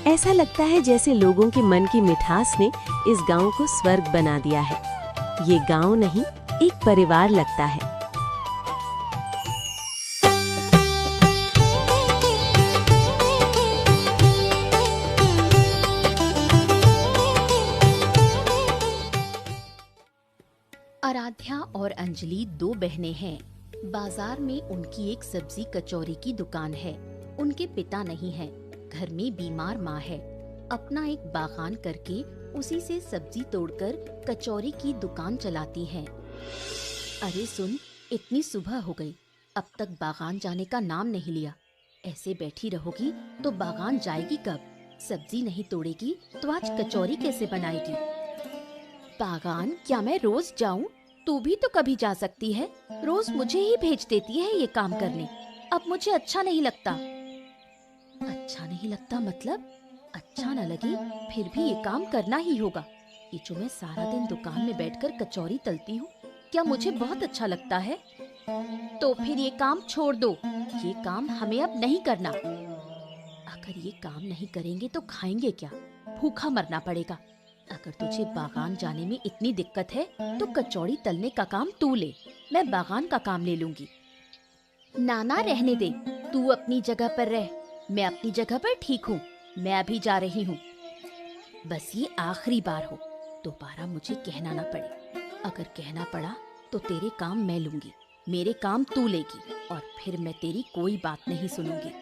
ऐसा लगता है जैसे लोगों के मन की मिठास ने इस गांव को स्वर्ग बना दिया है। ये गांव नहीं, एक परिवार लगता है। आराध्या और अंजलि दो बहनें हैं। बाजार में उनकी एक सब्जी कचौरी की दुकान है। उनके पिता नहीं है, घर में बीमार माँ है। अपना एक बागान करके उसी से सब्जी तोड़कर कचौरी की दुकान चलाती हैं। अरे सुन, इतनी सुबह हो गई, अब तक बागान जाने का नाम नहीं लिया। ऐसे बैठी रहोगी तो बागान जाएगी कब? सब्जी नहीं तोड़ेगी तो आज कचौरी कैसे बनाएगी? बागान क्या मैं रोज जाऊं? तू भी तो कभी जा सकती है, रोज मुझे ही भेज देती है ये काम करने। अब मुझे अच्छा नहीं लगता। अच्छा नहीं लगता मतलब? अच्छा न लगे फिर भी ये काम करना ही होगा। ये जो मैं सारा दिन दुकान में बैठकर कचौरी तलती हूँ, क्या मुझे बहुत अच्छा लगता है? तो फिर ये काम छोड़ दो, ये काम हमें अब नहीं करना। अगर ये काम नहीं करेंगे तो खाएंगे क्या? भूखा मरना पड़ेगा। अगर तुझे बागान जाने में इतनी दिक्कत है तो कचौड़ी तलने का काम तू ले, मैं बागान का काम ले लूंगी। नाना रहने दे, तू अपनी जगह पर रह, मैं अपनी जगह पर ठीक हूँ। मैं अभी जा रही हूँ, बस ये आखिरी बार हो, दोबारा मुझे कहना ना पड़े। अगर कहना पड़ा तो तेरे काम मैं लूंगी, मेरे काम तू लेगी और फिर मैं तेरी कोई बात नहीं सुनूंगी।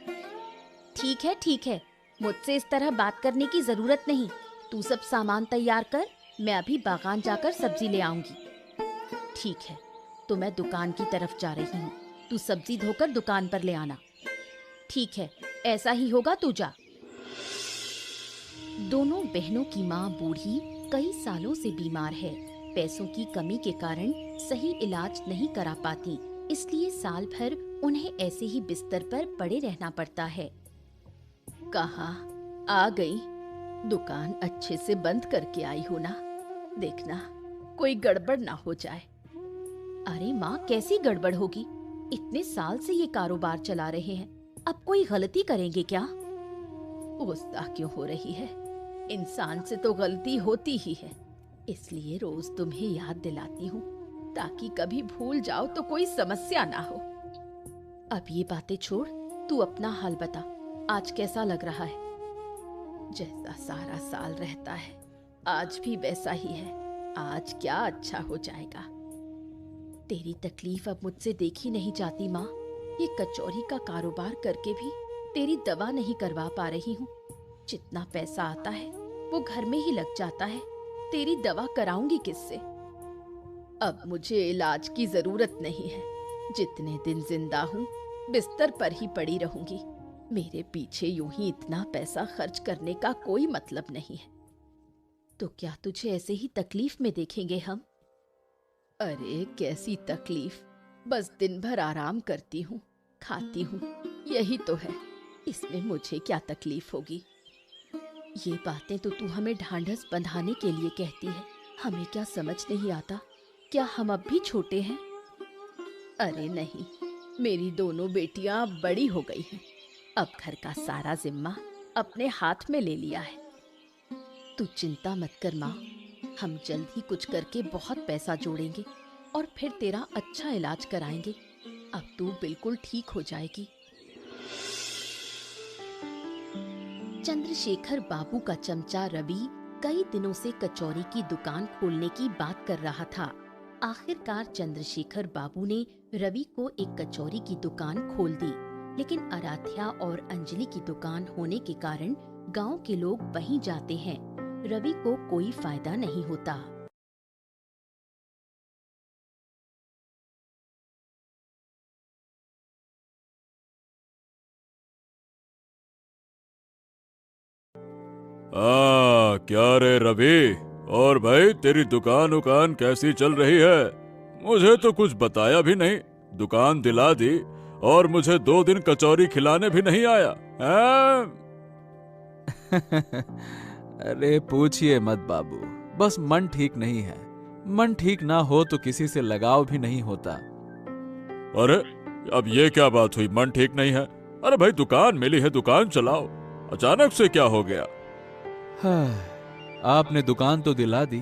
ठीक है, मुझसे इस तरह बात करने की जरूरत नहीं। तू सब सामान तैयार कर, मैं अभी बागान जाकर सब्जी ले आऊंगी। ठीक है, तो मैं दुकान की तरफ जा रही हूँ, तू सब्जी धोकर दुकान पर ले आना। ठीक है, ऐसा ही होगा, तू जा। दोनों बहनों की माँ बूढ़ी कई सालों से बीमार है। पैसों की कमी के कारण सही इलाज नहीं करा पाती, इसलिए साल भर उन्हें ऐसे ही बिस्तर पर पड़े रहना पड़ता है। कहाँ आ गई? दुकान अच्छे से बंद करके आई हो ना? देखना कोई गड़बड़ ना हो जाए। अरे माँ, कैसी गड़बड़ होगी? इतने साल से ये कारोबार चला रहे हैं, अब कोई गलती करेंगे क्या? गुस्सा क्यों हो रही है? इंसान से तो गलती होती ही है, इसलिए रोज तुम्हें याद दिलाती हूँ ताकि कभी भूल जाओ तो कोई समस्या ना हो। अब ये बातें छोड़, तू अपना हाल बता, आज कैसा लग रहा है? जैसा सारा साल रहता है आज भी वैसा ही है। आज क्या अच्छा हो जाएगा? तेरी तकलीफ अब मुझसे देखी नहीं जाती माँ। ये कचौरी का कारोबार करके भी तेरी दवा नहीं करवा पा रही हूँ। जितना पैसा आता है वो घर में ही लग जाता है, तेरी दवा कराऊंगी किससे? अब मुझे इलाज की जरूरत नहीं है, जितने दिन जिंदा हूँ बिस्तर पर ही पड़ी रहूंगी। मेरे पीछे यूं ही इतना पैसा खर्च करने का कोई मतलब नहीं है। तो क्या तुझे ऐसे ही तकलीफ में देखेंगे हम? अरे कैसी तकलीफ, बस दिन भर आराम करती हूँ, खाती हूँ, यही तो है। इसमें मुझे क्या तकलीफ होगी? ये बातें तो तू हमें ढांढस बंधाने के लिए कहती है। हमें क्या समझ नहीं आता? क्या हम अब भी छोटे हैं? अरे नहीं, मेरी दोनों बेटियां अब बड़ी हो गई हैं। अब घर का सारा जिम्मा अपने हाथ में ले लिया है। तू चिंता मत कर माँ, हम जल्द ही कुछ करके बहुत पैसा जोड़ेंगे और फिर तेरा अच्छा इलाज कराएंगे। अब तू बिल्कुल ठीक हो जाएगी। चंद्रशेखर बाबू का चमचा रवि कई दिनों से कचौरी की दुकान खोलने की बात कर रहा था। आखिरकार चंद्रशेखर बाबू ने रवि को एक कचौरी की दुकान खोल दी, लेकिन आराध्या और अंजलि की दुकान होने के कारण गांव के लोग वहीं जाते हैं। रवि को कोई फायदा नहीं होता। क्या रे रवि, और भाई तेरी दुकान उकान कैसी चल रही है? मुझे तो कुछ बताया भी नहीं। दुकान दिला दी और मुझे 2 दिन कचौरी खिलाने भी नहीं आया हैं? अरे पूछिए मत बाबू, बस मन ठीक नहीं है। मन ठीक ना हो तो किसी से लगाव भी नहीं होता। अरे अब ये क्या बात हुई, मन ठीक नहीं है? अरे भाई दुकान मिली है, दुकान चलाओ, अचानक से क्या हो गया? आपने दुकान तो दिला दी,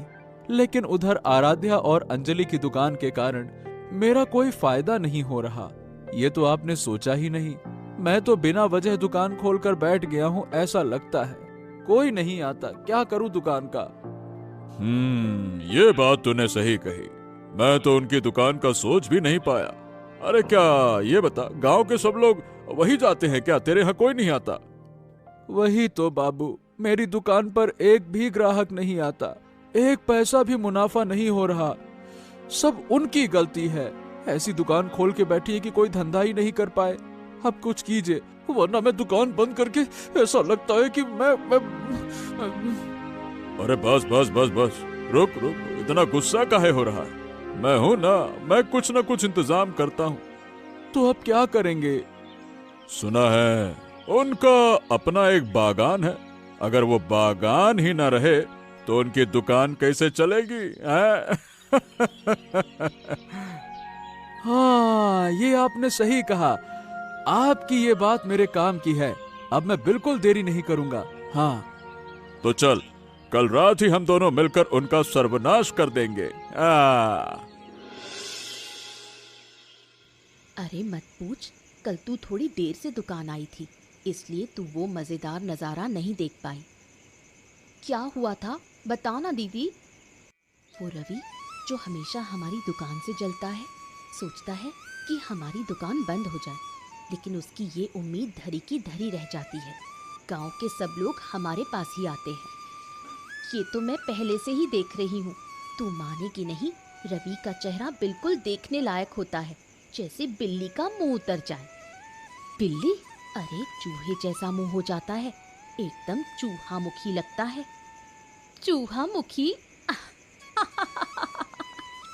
लेकिन उधर आराध्या और अंजलि की दुकान के कारण मेरा कोई फायदा नहीं हो रहा। ये तो आपने सोचा ही नहीं। मैं तो बिना वजह दुकान खोलकर बैठ गया हूँ, ऐसा लगता है। कोई नहीं आता, क्या करूँ दुकान का? ये बात तूने सही कही। मैं तो उनकी दुकान का सोच भी नहीं पाया। अरे क्या ये बता, गांव के सब लोग वही जाते हैं क्या? तेरे यहाँ कोई नहीं आता? वही तो बाबू, मेरी दुकान पर एक भी ग्राहक नहीं आता, एक पैसा भी मुनाफा नहीं हो रहा। सब उनकी गलती है। ऐसी दुकान खोल के बैठी है कि कोई धंधा ही नहीं कर पाए। अब कुछ कीजिए, वरना मैं दुकान बंद करके, ऐसा लगता है कि मैं अरे बस बस बस बस, रुक रुक, इतना गुस्सा काहे हो रहा है? मैं हूं ना, मैं कुछ न कुछ इंतजाम करता हूँ। तो अब क्या करेंगे? सुना है उनका अपना एक बागान है। अगर वो बागान ही ना रहे तो उनकी दुकान कैसे चलेगी? हाँ, ये आपने सही कहा। आपकी ये बात मेरे काम की है। अब मैं बिल्कुल देरी नहीं करूंगा। हाँ तो चल, कल रात ही हम दोनों मिलकर उनका सर्वनाश कर देंगे। अरे मत पूछ, कल तू थोड़ी देर से दुकान आई थी, इसलिए तू वो मजेदार नजारा नहीं देख पाई। क्या हुआ था बता ना दीदी। वो रवि जो हमेशा हमारी दुकान से जलता है, सोचता है कि हमारी दुकान बंद हो जाए, लेकिन उसकी ये उम्मीद धरी की धरी रह जाती है। गांव के सब लोग हमारे पास ही आते हैं। ये तो मैं पहले से ही देख रही हूँ। तू मानेगी नहीं, रवि का चेहरा बिल्कुल देखने लायक होता है, जैसे बिल्ली का मुंह उतर जाए। बिल्ली? अरे चूहे जैसा मुंह हो जाता है, एकदम चूहा मुखी लगता है। चूहा मुखी?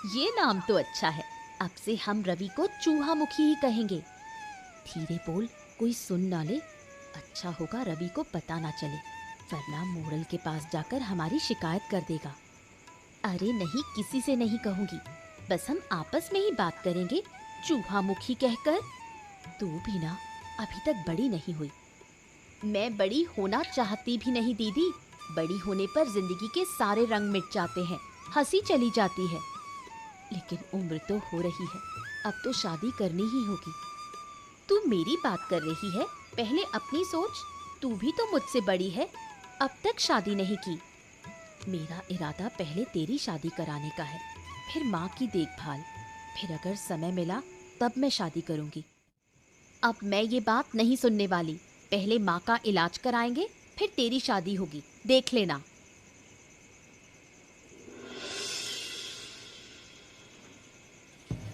ये नाम तो अच्छा है। अब से हम रवि को चूहा मुखी ही कहेंगे। धीरे बोल, कोई सुन ना ले। अच्छा होगा रवि को पता ना चले, वरना मोरल के पास जाकर हमारी शिकायत कर देगा। अरे नहीं, किसी से नहीं कहूंगी, बस हम आपस में ही बात करेंगे चूहा मुखी कहकर। तू भी ना अभी तक बड़ी नहीं हुई। मैं बड़ी होना चाहती भी नहीं दीदी। बड़ी होने पर जिंदगी के सारे रंग मिट जाते हैं, हंसी चली जाती है। लेकिन उम्र तो हो रही है, अब तो शादी करनी ही होगी। तू मेरी बात कर रही है, पहले अपनी सोच। तू भी तो मुझसे बड़ी है, अब तक शादी नहीं की। मेरा इरादा पहले तेरी शादी कराने का है, फिर माँ की देखभाल, फिर अगर समय मिला तब मैं शादी करूंगी। अब मैं ये बात नहीं सुनने वाली। पहले माँ का इलाज कराएंगे, फिर तेरी शादी होगी, देख लेना।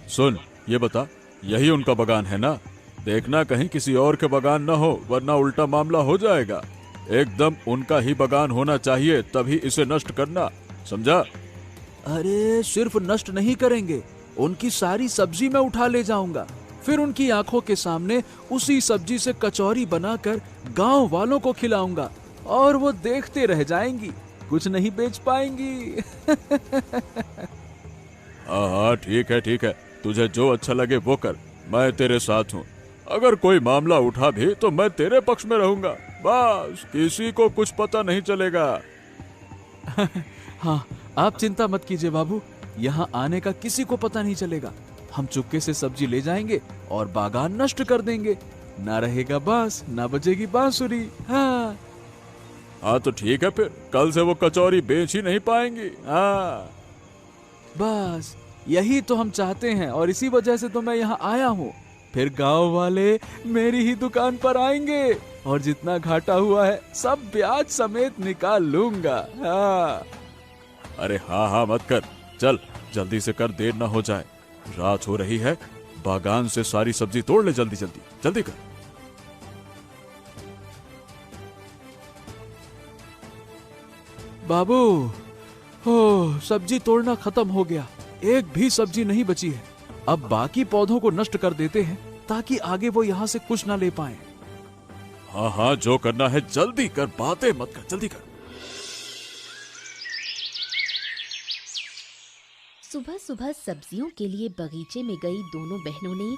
सुन, ये बता, यही उनका बागान है ना? देखना कहीं किसी और के बगान न हो, वरना उल्टा मामला हो जाएगा। एकदम उनका ही बगान होना चाहिए, तभी इसे नष्ट करना, समझा? अरे सिर्फ नष्ट नहीं करेंगे, उनकी सारी सब्जी मैं उठा ले जाऊंगा। फिर उनकी आंखों के सामने उसी सब्जी से कचौरी बनाकर गांव वालों को खिलाऊंगा और वो देखते रह जाएंगी, कुछ नहीं बेच पाएंगी। हाँ ठीक है, तुझे जो अच्छा लगे वो कर, मैं तेरे साथ हूँ। अगर कोई मामला उठा भी तो मैं तेरे पक्ष में रहूंगा, बस किसी को कुछ पता नहीं चलेगा। हाँ, आप चिंता मत कीजिए बाबू, यहाँ आने का किसी को पता नहीं चलेगा। हम चुपके से सब्जी ले जाएंगे और बागान नष्ट कर देंगे, ना रहेगा बांस, ना बजेगी बांसुरी। हाँ तो ठीक है, फिर कल से वो कचौरी बेच ही नहीं पाएंगी। हाँ बस यही तो हम चाहते हैं और इसी वजह से तो मैं यहाँ आया हूँ। फिर गांव वाले मेरी ही दुकान पर आएंगे और जितना घाटा हुआ है सब ब्याज समेत निकाल लूंगा। हाँ। अरे हाँ मत कर, चल जल्दी से कर, देर ना हो जाए, रात हो रही है। बागान से सारी सब्जी तोड़ ले, जल्दी कर। बाबू, हो सब्जी तोड़ना खत्म हो गया, एक भी सब्जी नहीं बची है। अब बाकी पौधों को नष्ट कर देते हैं ताकि आगे वो यहाँ से कुछ ना ले पाए। हाँ जो करना है जल्दी कर, बातें मत कर, जल्दी कर। सुबह सुबह सब्जियों के लिए बगीचे में गई दोनों बहनों ने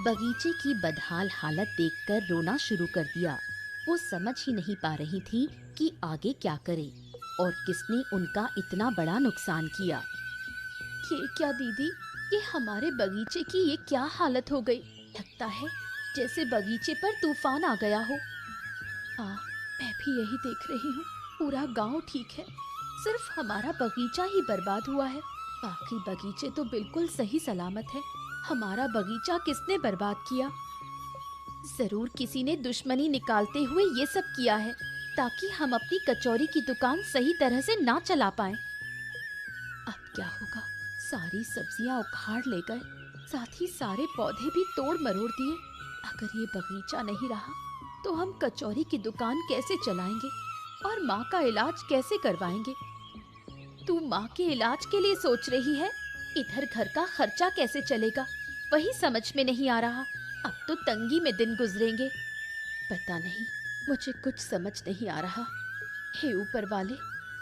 बगीचे की बदहाल हालत देखकर रोना शुरू कर दिया। वो समझ ही नहीं पा रही थी कि आगे क्या करे और किसने उनका इतना बड़ा नुकसान किया। ये क्या दीदी, ये हमारे बगीचे की ये क्या हालत हो गई। लगता है जैसे बगीचे पर तूफान आ गया हो। हाँ, मैं भी यही देख रही हूँ। पूरा गांव ठीक है, सिर्फ हमारा बगीचा ही बर्बाद हुआ है। बाकी बगीचे तो बिल्कुल सही सलामत है। हमारा बगीचा किसने बर्बाद किया? जरूर किसी ने दुश्मनी निकालते हुए ये सब किया है ताकि हम अपनी कचौरी की दुकान सही तरह से ना चला पाएं। अब क्या होगा? सारी सब्जियां उखाड़ ले गए, साथ ही सारे पौधे भी तोड़ मरोड़ दिए। अगर ये बगीचा नहीं रहा तो हम कचौरी की दुकान कैसे चलाएंगे और माँ का इलाज कैसे करवाएंगे? तू माँ के इलाज के लिए सोच रही है, इधर घर का खर्चा कैसे चलेगा वही समझ में नहीं आ रहा। अब तो तंगी में दिन गुजरेंगे। पता नहीं, मुझे कुछ समझ नहीं आ रहा। हे ऊपर वाले,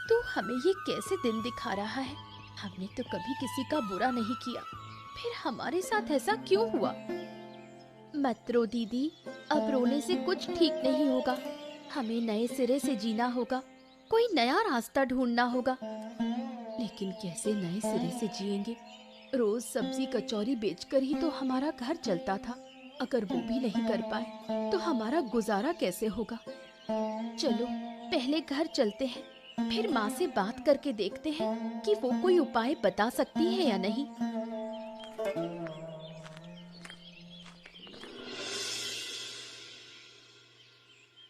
तू हमें ये कैसे दिन दिखा रहा है? हमने तो कभी किसी का बुरा नहीं किया, फिर हमारे साथ ऐसा क्यों हुआ? मत रो दीदी, अब रोने से कुछ ठीक नहीं होगा। हमें नए सिरे से जीना होगा, कोई नया रास्ता ढूंढना होगा। लेकिन कैसे नए सिरे से जिएंगे? रोज सब्जी कचौरी बेचकर ही तो हमारा घर चलता था। अगर वो भी नहीं कर पाए तो हमारा गुजारा कैसे होगा? चलो पहले घर चलते हैं, फिर माँ से बात करके देखते हैं कि वो कोई उपाय बता सकती है या नहीं।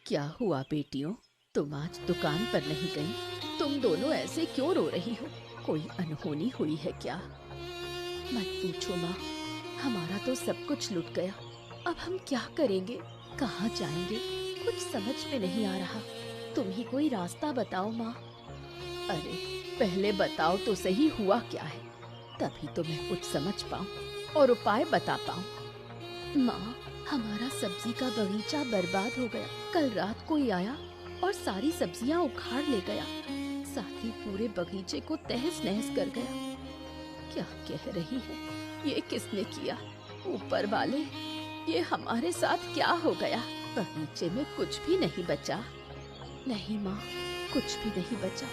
क्या हुआ बेटियों, तुम आज दुकान पर नहीं गई? तुम दोनों ऐसे क्यों रो रही हो? कोई अनहोनी हुई है क्या? मत पूछो माँ, हमारा तो सब कुछ लुट गया। अब हम क्या करेंगे, कहाँ जाएंगे, कुछ समझ में नहीं आ रहा। तुम ही कोई रास्ता बताओ माँ। अरे पहले बताओ तो सही, हुआ क्या है, तभी तो मैं कुछ समझ पाऊँ और उपाय बता पाऊँ। माँ, हमारा सब्जी का बगीचा बर्बाद हो गया। कल रात कोई आया और सारी सब्जियाँ उखाड़ ले गया, साथ ही पूरे बगीचे को तहस नहस कर गया। क्या कह रही है, ये किसने किया? ऊपर वाले, ये हमारे साथ क्या हो गया? बगीचे में कुछ भी नहीं बचा। नहीं माँ, कुछ भी नहीं बचा,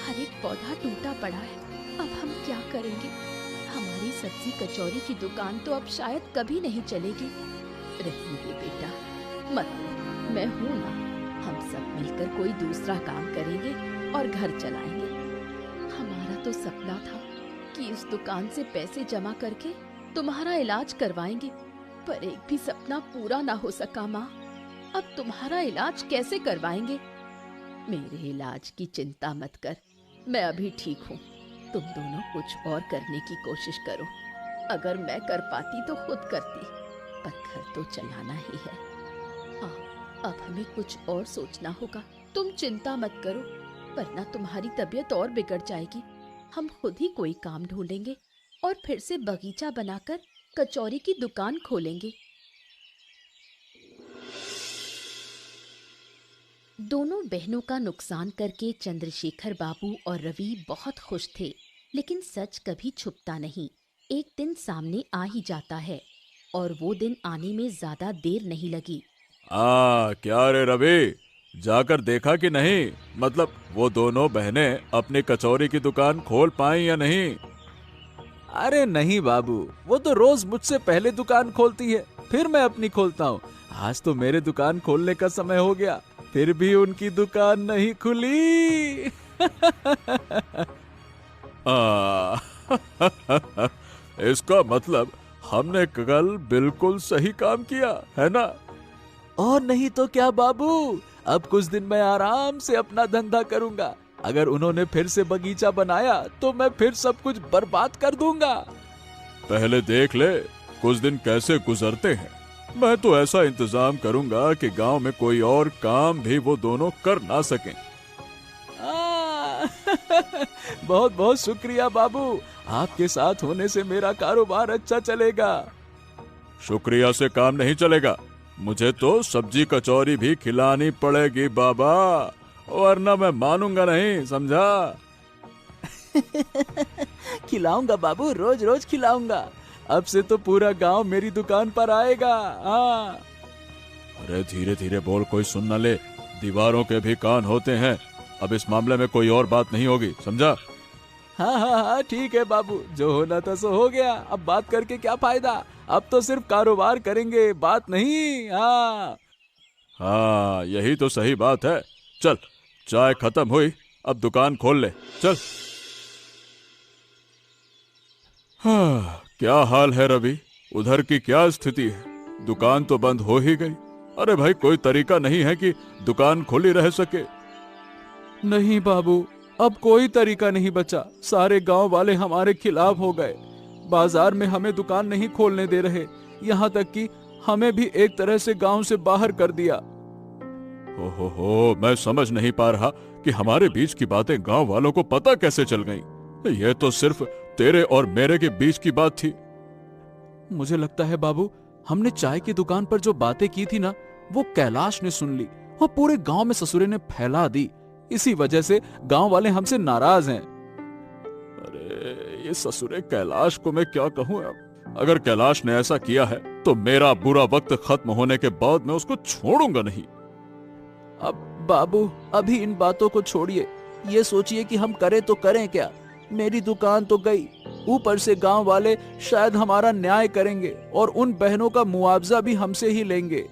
हर एक पौधा टूटा पड़ा है। अब हम क्या करेंगे? हमारी सब्जी कचौरी की दुकान तो अब शायद कभी नहीं चलेगी। रहने दे बेटा, मत रो, मैं हूँ ना। हम सब मिलकर कोई दूसरा काम करेंगे और घर चलाएंगे। हमारा तो सपना था कि इस दुकान से पैसे जमा करके तुम्हारा इलाज करवाएंगे, पर एक भी सपना पूरा ना हो सका माँ। अब तुम्हारा इलाज कैसे करवाएंगे? मेरे इलाज की चिंता मत कर, मैं अभी ठीक हूँ। तुम दोनों कुछ और करने की कोशिश करो। अगर मैं कर पाती तो खुद करती, पर घर तो चलाना ही है। हाँ, अब हमें कुछ और सोचना होगा। तुम चिंता मत करो, वरना तुम्हारी तबीयत और बिगड़ जाएगी। हम खुद ही कोई काम ढूंढेंगे और फिर से बगीचा बनाकर कचौरी की दुकान खोलेंगे। दोनों बहनों का नुकसान करके चंद्रशेखर बाबू और रवि बहुत खुश थे, लेकिन सच कभी छुपता नहीं। एक दिन सामने आ ही जाता है और वो दिन आने में ज्यादा देर नहीं लगी। क्या रे रवि, जाकर देखा कि नहीं? मतलब वो दोनों बहनें अपनी कचौरी की दुकान खोल पाई या नहीं? अरे नहीं बाबू, वो तो रोज मुझसे पहले दुकान खोलती है, फिर मैं अपनी खोलता हूँ। आज तो मेरे दुकान खोलने का समय हो गया, फिर भी उनकी दुकान नहीं खुली। इसका मतलब हमने कल बिल्कुल सही काम किया है ना? और नहीं तो क्या बाबू, अब कुछ दिन मैं आराम से अपना धंधा करूंगा। अगर उन्होंने फिर से बगीचा बनाया तो मैं फिर सब कुछ बर्बाद कर दूंगा। पहले देख ले कुछ दिन कैसे गुजरते हैं। मैं तो ऐसा इंतजाम करूंगा कि गांव में कोई और काम भी वो दोनों कर ना सकें। बहुत बहुत शुक्रिया बाबू, आपके साथ होने से मेरा कारोबार अच्छा चलेगा। शुक्रिया से काम नहीं चलेगा, मुझे तो सब्जी कचौरी भी खिलानी पड़ेगी बाबा, वरना मैं मानूंगा नहीं, समझा? खिलाऊंगा बाबू, रोज रोज खिलाऊंगा। अब से तो पूरा गांव मेरी दुकान पर आएगा। हाँ। अरे धीरे धीरे बोल, कोई सुन न ले, दीवारों के भी कान होते हैं। अब इस मामले में कोई और बात नहीं होगी, समझा? हाँ हाँ हाँ ठीक है बाबू, जो होना था सो हो गया। अब बात करके क्या फायदा, अब तो सिर्फ कारोबार करेंगे, बात नहीं। हाँ यही तो सही बात है। चल, चाय खत्म हुई, अब दुकान खोल ले, चल। हाँ, क्या हाल है रवि, उधर की क्या स्थिति है? दुकान तो बंद हो ही गई। अरे भाई, कोई तरीका नहीं है कि दुकान खुली रह सके? नहीं बाबू, अब कोई तरीका नहीं बचा। सारे गांव वाले हमारे खिलाफ हो गए। बाजार में हमें दुकान नहीं खोलने दे रहे, यहाँ तक कि हमें भी एक तरह से गांव से बाहर कर दिया। हो, मैं समझ नहीं पा रहा कि हमारे बीच की बातें गांव वालों को पता कैसे चल गईं। ये तो सिर्फ तेरे और मेरे के बीच की बात थी। मुझे लगता है बाबू, हमने चाय की दुकान पर जो बातें की थी ना, वो कैलाश ने सुन ली और पूरे गांव में ससुरे ने फैला दी। इसी वजह से गांव वाले हमसे नाराज हैं। अरे ये ससुरे कैलाश को मैं क्या कहूँ अब? अगर कैलाश ने ऐसा किया है तो मेरा बुरा वक्त खत्म होने के बाद मैं उसको छोड़ूंगा नहीं। अब बाबू, अभी इन बातों को छोड़िए, ये सोचिए कि हम करें तो करें क्या। मेरी दुकान तो गई, ऊपर से गांव वाले शायद हमारा न्याय करेंगे और उन बहनों का मुआवजा भी हमसे ही लेंगे।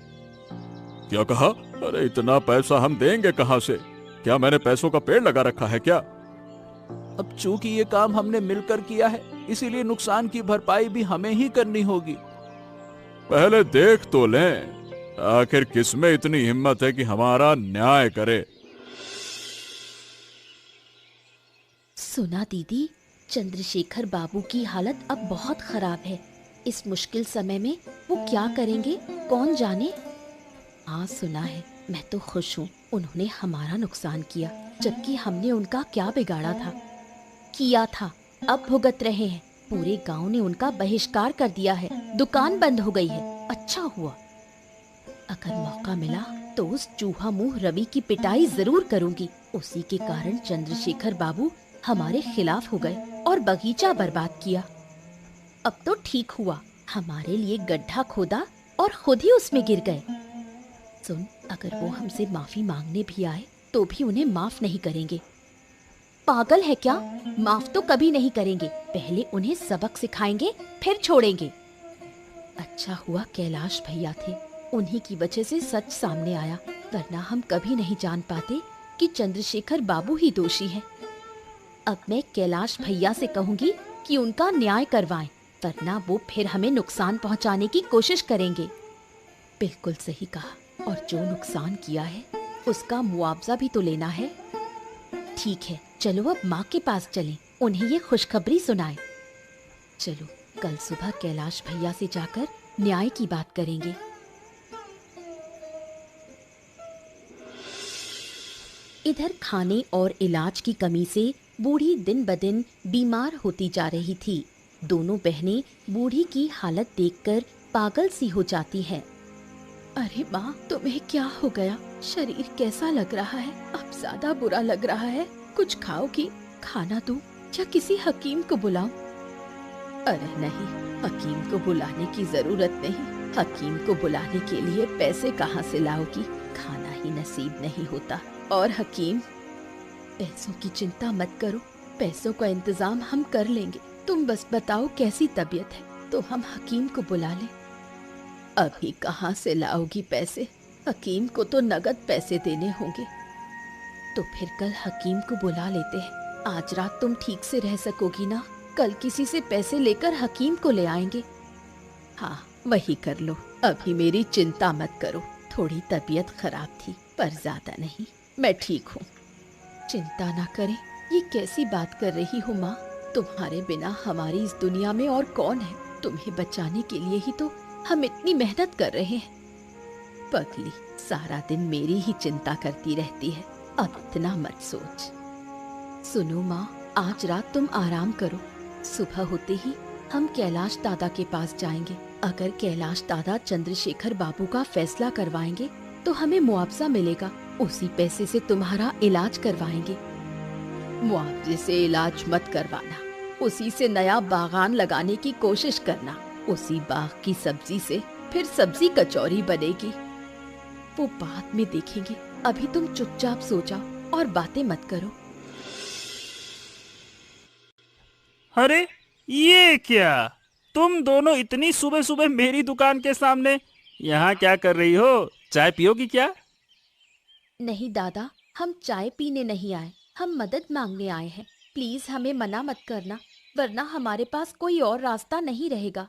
क्या कहा? अरे इतना पैसा हम देंगे कहां से? क्या मैंने पैसों का पेड़ लगा रखा है क्या? अब चूंकि ये काम हमने मिलकर किया है, इसीलिए नुकसान की भरपाई भी हमें ही करनी होगी। पहले देख तो लें, आखिर किसमें इतनी हिम्मत है कि हमारा न्याय करे। सुना दीदी, चंद्रशेखर बाबू की हालत अब बहुत खराब है। इस मुश्किल समय में वो क्या करेंगे कौन जाने। हाँ सुना है, मैं तो खुश हूँ। उन्होंने हमारा नुकसान किया, जबकि हमने उनका क्या बिगाड़ा था? किया था, अब भुगत रहे हैं। पूरे गांव ने उनका बहिष्कार कर दिया है, दुकान बंद हो गई है। अच्छा हुआ, अगर मौका मिला तो उस चूहा मुंह रवि की पिटाई जरूर करूंगी। उसी के कारण चंद्रशेखर बाबू हमारे खिलाफ हो गए और बगीचा बर्बाद किया। अब तो ठीक हुआ, हमारे लिए गड्ढा खोदा और खुद ही उसमें गिर गए। सुन, अगर वो हमसे माफी मांगने भी आए तो भी उन्हें माफ नहीं करेंगे। पागल है क्या? माफ तो कभी नहीं करेंगे, पहले उन्हें सबक सिखाएंगे फिर छोड़ेंगे। अच्छा हुआ कैलाश भैया थे, उन्हीं की वजह से सच सामने आया, वरना हम कभी नहीं जान पाते कि चंद्रशेखर बाबू ही दोषी है। अब मैं कैलाश भैया से कहूंगी कि उनका न्याय करवाएं, वरना वो फिर हमें नुकसान पहुंचाने की कोशिश करेंगे। बिल्कुल सही कहा, और जो नुकसान किया है उसका मुआवजा भी तो लेना है। ठीक है, चलो अब माँ के पास चलें, उन्हें ये खुशखबरी सुनाएं। चलो, कल सुबह कैलाश भैया से जाकर न्याय की बात करेंगे। इधर खाने और इलाज की कमी से बूढ़ी दिन ब दिन बीमार होती जा रही थी। दोनों बहनें बूढ़ी की हालत देखकर पागल सी हो जाती हैं। अरे माँ, तुम्हें क्या हो गया? शरीर कैसा लग रहा है? अब ज्यादा बुरा लग रहा है। कुछ खाओगी? खाना दूं या किसी हकीम को बुलाऊं? अरे नहीं, हकीम को बुलाने की जरूरत नहीं। हकीम को बुलाने के लिए पैसे कहाँ से लाओगी? खाना ही नसीब नहीं होता। और हकीम, पैसों की चिंता मत करो, पैसों का इंतजाम हम कर लेंगे। तुम बस बताओ कैसी तबीयत है तो हम हकीम को बुला लें। अभी कहाँ से लाओगी पैसे? हकीम को तो नगद पैसे देने होंगे। तो फिर कल हकीम को बुला लेते हैं। आज रात तुम ठीक से रह सकोगी ना? कल किसी से पैसे लेकर हकीम को ले आएंगे। हाँ, वही कर लो। अभी मेरी चिंता मत करो। थोड़ी तबीयत खराब थी पर ज्यादा नहीं, मैं ठीक हूँ। चिंता ना करें। ये कैसी बात कर रही हो माँ? तुम्हारे बिना हमारी इस दुनिया में और कौन है? तुम्हें बचाने के लिए ही तो हम इतनी मेहनत कर रहे हैं। पगली सारा दिन मेरी ही चिंता करती रहती है। अब इतना मत सोच। सुनो माँ, आज रात तुम आराम करो। सुबह होते ही हम कैलाश दादा के पास जाएंगे। अगर कैलाश दादा चंद्रशेखर बाबू का फैसला करवाएंगे तो हमें मुआवजा मिलेगा। उसी पैसे से तुम्हारा इलाज करवाएंगे। मुआवजे से इलाज मत करवाना, उसी से नया बागान लगाने की कोशिश करना। उसी बाग की सब्जी से फिर सब्जी कचौरी बनेगी। वो बाद में देखेंगे। अभी तुम चुपचाप सो जाओ और बातें मत करो। अरे ये क्या? तुम दोनों इतनी सुबह सुबह मेरी दुकान के सामने यहाँ क्या कर रही हो? चाय पियोगी क्या? नहीं दादा, हम चाय पीने नहीं आए, हम मदद मांगने आए हैं। प्लीज हमें मना मत करना, वरना हमारे पास कोई और रास्ता नहीं रहेगा।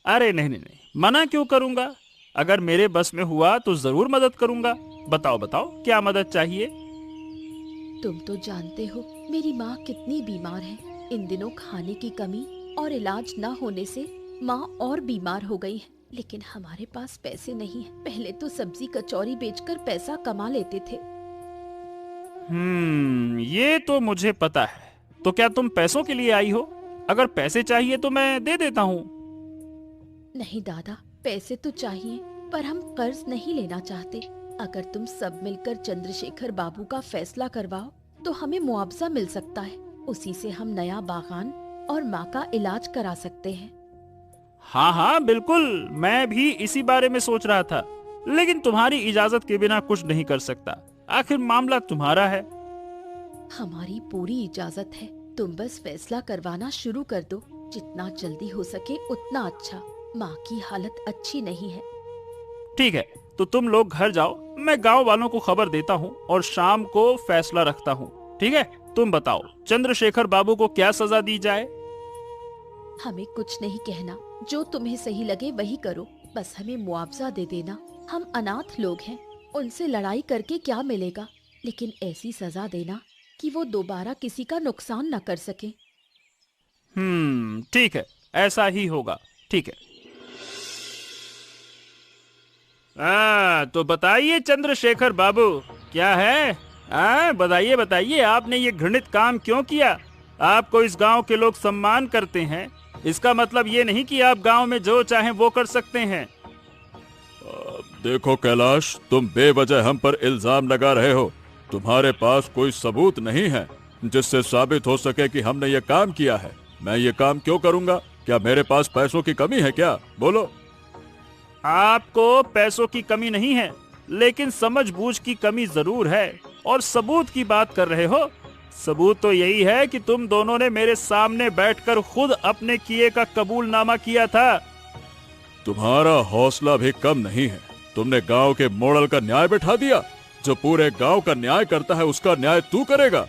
अरे नहीं नहीं नहीं, मना क्यों करूँगा? अगर मेरे बस में हुआ तो जरूर मदद करूँगा। बताओ बताओ, क्या मदद चाहिए? तुम तो जानते हो मेरी माँ कितनी बीमार है। इन दिनों खाने की कमी और इलाज न होने से माँ और बीमार हो गई है। लेकिन हमारे पास पैसे नहीं है। पहले तो सब्जी कचौरी बेचकर पैसा कमा लेते थे। ये तो मुझे पता है। तो क्या तुम पैसों के लिए आई हो? अगर पैसे चाहिए तो मैं दे देता हूँ। नहीं दादा, पैसे तो चाहिए पर हम कर्ज नहीं लेना चाहते। अगर तुम सब मिलकर चंद्रशेखर बाबू का फैसला करवाओ तो हमें मुआवजा मिल सकता है। उसी से हम नया बागान और माँ का इलाज करा सकते हैं। हाँ हाँ बिल्कुल, मैं भी इसी बारे में सोच रहा था, लेकिन तुम्हारी इजाजत के बिना कुछ नहीं कर सकता। आखिर मामला तुम्हारा है। हमारी पूरी इजाजत है। तुम बस फैसला करवाना शुरू कर दो। जितना जल्दी हो सके उतना अच्छा। माँ की हालत अच्छी नहीं है। ठीक है, तो तुम लोग घर जाओ, मैं गांव वालों को खबर देता हूँ और शाम को फैसला रखता हूँ। ठीक है, तुम बताओ चंद्रशेखर बाबू को क्या सजा दी जाए? हमें कुछ नहीं कहना, जो तुम्हें सही लगे वही करो। बस हमें मुआवजा दे देना। हम अनाथ लोग हैं, उनसे लड़ाई करके क्या मिलेगा? लेकिन ऐसी सजा देना कि वो दोबारा किसी का नुकसान न कर सके। ठीक है, ऐसा ही होगा। ठीक है। तो बताइए चंद्रशेखर बाबू, क्या है? बताइए बताइए, आपने ये घृणित काम क्यों किया? आपको इस गांव के लोग सम्मान करते हैं, इसका मतलब ये नहीं कि आप गांव में जो चाहें वो कर सकते हैं। देखो कैलाश, तुम बेवजह हम पर इल्जाम लगा रहे हो। तुम्हारे पास कोई सबूत नहीं है जिससे साबित हो सके कि हमने ये काम किया है। मैं ये काम क्यों करूंगा? क्या मेरे पास पैसों की कमी है क्या? बोलो। आपको पैसों की कमी नहीं है, लेकिन समझबूझ की कमी जरूर है। और सबूत की बात कर रहे हो? सबूत तो यही है कि तुम दोनों ने मेरे सामने बैठकर खुद अपने किए का कबूलनामा किया था। तुम्हारा हौसला भी कम नहीं है। तुमने गांव के मोड़ल का न्याय बैठा दिया। जो पूरे गांव का न्याय करता है उसका न्याय तू करेगा।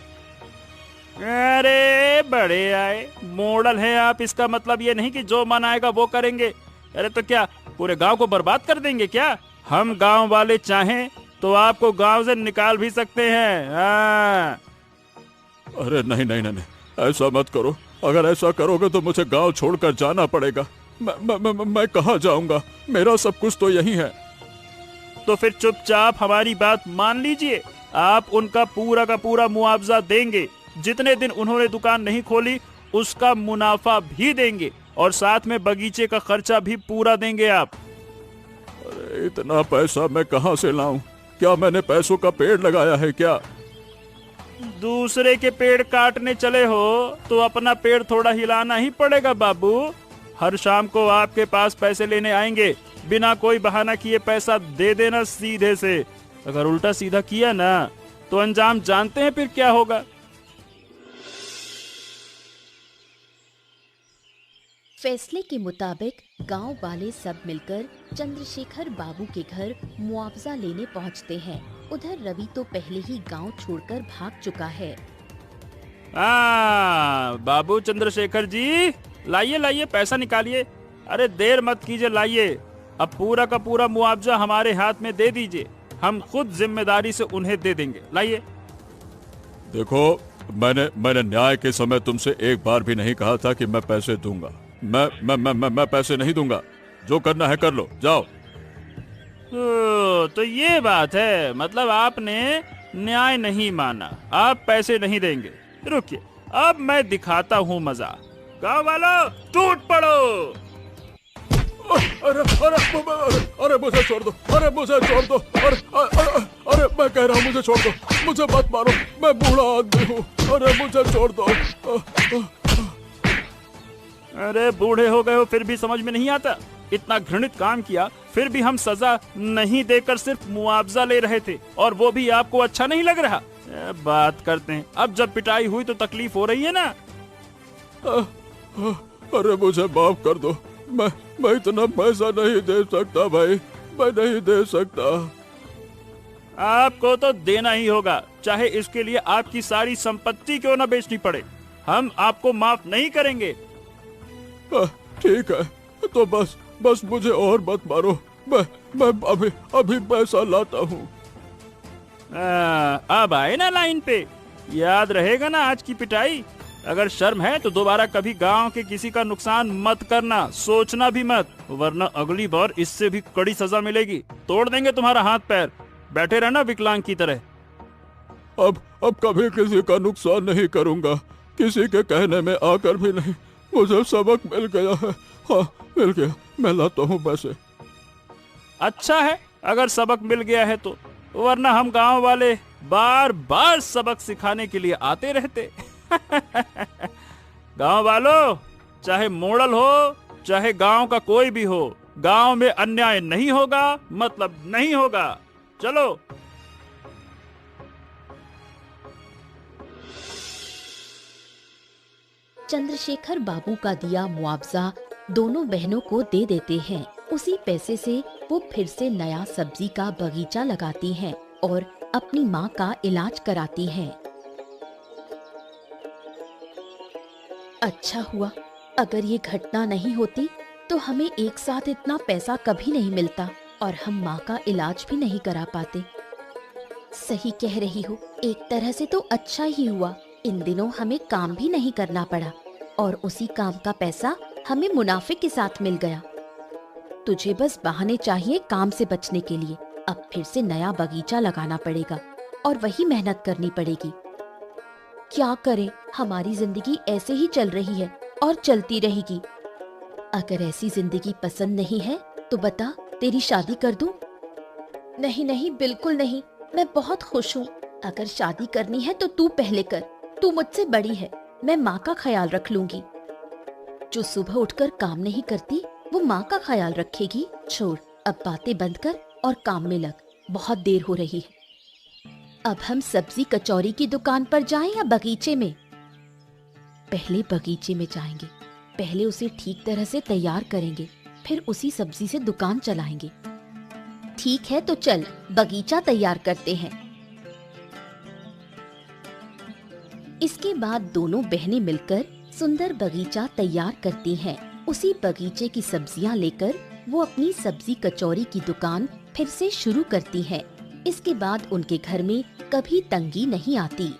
अरे बड़े आए, मोड़ल है आप, इसका मतलब ये नहीं कि जो मन आएगा वो करेंगे। अरे तो क्या पूरे गांव को बर्बाद कर देंगे क्या? हम गांव वाले चाहें तो आपको गांव से निकाल भी सकते हैं। अरे नहीं नहीं नहीं, ऐसा मत करो। अगर ऐसा करोगे तो मुझे गांव छोड़कर जाना पड़ेगा। मैं कहाँ जाऊंगा? मेरा सब कुछ तो यही है। तो फिर चुपचाप हमारी बात मान लीजिए। आप उनका पूरा का पूरा मुआवजा देंगे। जितने दिन उन्होंने दुकान नहीं खोली उसका मुनाफा भी देंगे और साथ में बगीचे का खर्चा भी पूरा देंगे आप। अरे इतना पैसा मैं कहाँ से लाऊं? क्या मैंने पैसों का पेड़ लगाया है क्या? दूसरे के पेड़ काटने चले हो तो अपना पेड़ थोड़ा हिलाना ही पड़ेगा बाबू। हर शाम को आपके पास पैसे लेने आएंगे, बिना कोई बहाना किए पैसा दे देना सीधे से। अगर उल्टा सीधा किया ना तो अंजाम जानते हैं फिर क्या होगा। फैसले के मुताबिक गांव वाले सब मिलकर चंद्रशेखर बाबू के घर मुआवजा लेने पहुंचते हैं। उधर रवि तो पहले ही गांव छोड़कर भाग चुका है। बाबू चंद्रशेखर जी, लाइए लाइए पैसा निकालिए। अरे देर मत कीजिए, लाइए। अब पूरा का पूरा मुआवजा हमारे हाथ में दे दीजिए, हम खुद जिम्मेदारी से उन्हें दे देंगे। लाइए। देखो, मैंने न्याय के समय तुमसे एक बार भी नहीं कहा था कि मैं पैसे दूंगा। मैं पैसे नहीं दूंगा। जो करना है कर लो, जाओ। तो ये बात है, मतलब आपने न्याय नहीं माना, आप पैसे नहीं देंगे। रुकिए, अब मैं दिखाता हूँ मजा। गाँव वालों, टूट पड़ो। अरे मुझे छोड़ दो, अरे मुझे छोड़ दो, अरे मैं कह रहा हूँ मुझे छोड़ दो, मुझे मत मारो, मैं बूढ़ा आदमी हूँ, अरे मुझे छोड़ दो। अरे बूढ़े हो गए हो फिर भी समझ में नहीं आता? इतना घृणित काम किया फिर भी हम सजा नहीं देकर सिर्फ मुआवजा ले रहे थे, और वो भी आपको अच्छा नहीं लग रहा? बात करते हैं, अब जब पिटाई हुई तो तकलीफ हो रही है ना? अरे मुझे माफ कर दो, मैं इतना पैसा नहीं दे सकता भाई, मैं नहीं दे सकता। आपको तो देना ही होगा, चाहे इसके लिए आपकी सारी संपत्ति क्यों न बेचनी पड़े। हम आपको माफ नहीं करेंगे। ठीक है, तो बस मुझे और मत मारो, मैं अभी पैसा लाता हूँ। अब आए ना लाइन पे, याद रहेगा ना आज की पिटाई? अगर शर्म है तो दोबारा कभी गांव के किसी का नुकसान मत करना, सोचना भी मत, वरना अगली बार इससे भी कड़ी सजा मिलेगी। तोड़ देंगे तुम्हारा हाथ पैर, बैठे रहना विकलांग की तरह। अब कभी किसी का नुकसान नहीं करूंगा, किसी के कहने में आकर भी नहीं। मुझे सबक मिल गया है। हाँ, मिल गया, मैं लाता हूँ पैसे। अच्छा है अगर सबक मिल गया है तो, वरना हम गांव वाले बार बार सबक सिखाने के लिए आते रहते। गांव वालों, चाहे मोड़ल हो चाहे गांव का कोई भी हो, गांव में अन्याय नहीं होगा, मतलब नहीं होगा। चलो। चंद्रशेखर बाबू का दिया मुआवजा दोनों बहनों को दे देते हैं। उसी पैसे से वो फिर से नया सब्जी का बगीचा लगाती हैं और अपनी माँ का इलाज कराती हैं। अच्छा हुआ, अगर ये घटना नहीं होती तो हमें एक साथ इतना पैसा कभी नहीं मिलता और हम माँ का इलाज भी नहीं करा पाते। सही कह रही हो, एक तरह से तो अच्छा ही हुआ, इन दिनों हमें काम भी नहीं करना पड़ा और उसी काम का पैसा हमें मुनाफे के साथ मिल गया। तुझे बस बहाने चाहिए काम से बचने के लिए। अब फिर से नया बगीचा लगाना पड़ेगा और वही मेहनत करनी पड़ेगी। क्या करें, हमारी जिंदगी ऐसे ही चल रही है और चलती रहेगी। अगर ऐसी जिंदगी पसंद नहीं है तो बता, तेरी शादी कर दूं? नहीं नहीं, बिल्कुल नहीं, मैं बहुत खुश हूँ। अगर शादी करनी है तो तू पहले कर, तू मुझसे बड़ी है, मैं माँ का ख्याल रख लूंगी। जो सुबह उठकर काम नहीं करती वो माँ का ख्याल रखेगी। छोड़, अब बातें बंद कर और काम में लग, बहुत देर हो रही है। अब हम सब्जी कचौरी की दुकान पर जाएं या बगीचे में? पहले बगीचे में जाएंगे, पहले उसे ठीक तरह से तैयार करेंगे, फिर उसी सब्जी से दुकान चलाएंगे। ठीक है, तो चल बगीचा तैयार करते हैं। इसके बाद दोनों बहनें मिलकर सुंदर बगीचा तैयार करती हैं। उसी बगीचे की सब्जियां लेकर वो अपनी सब्जी कचौरी की दुकान फिर से शुरू करती हैं। इसके बाद उनके घर में कभी तंगी नहीं आती।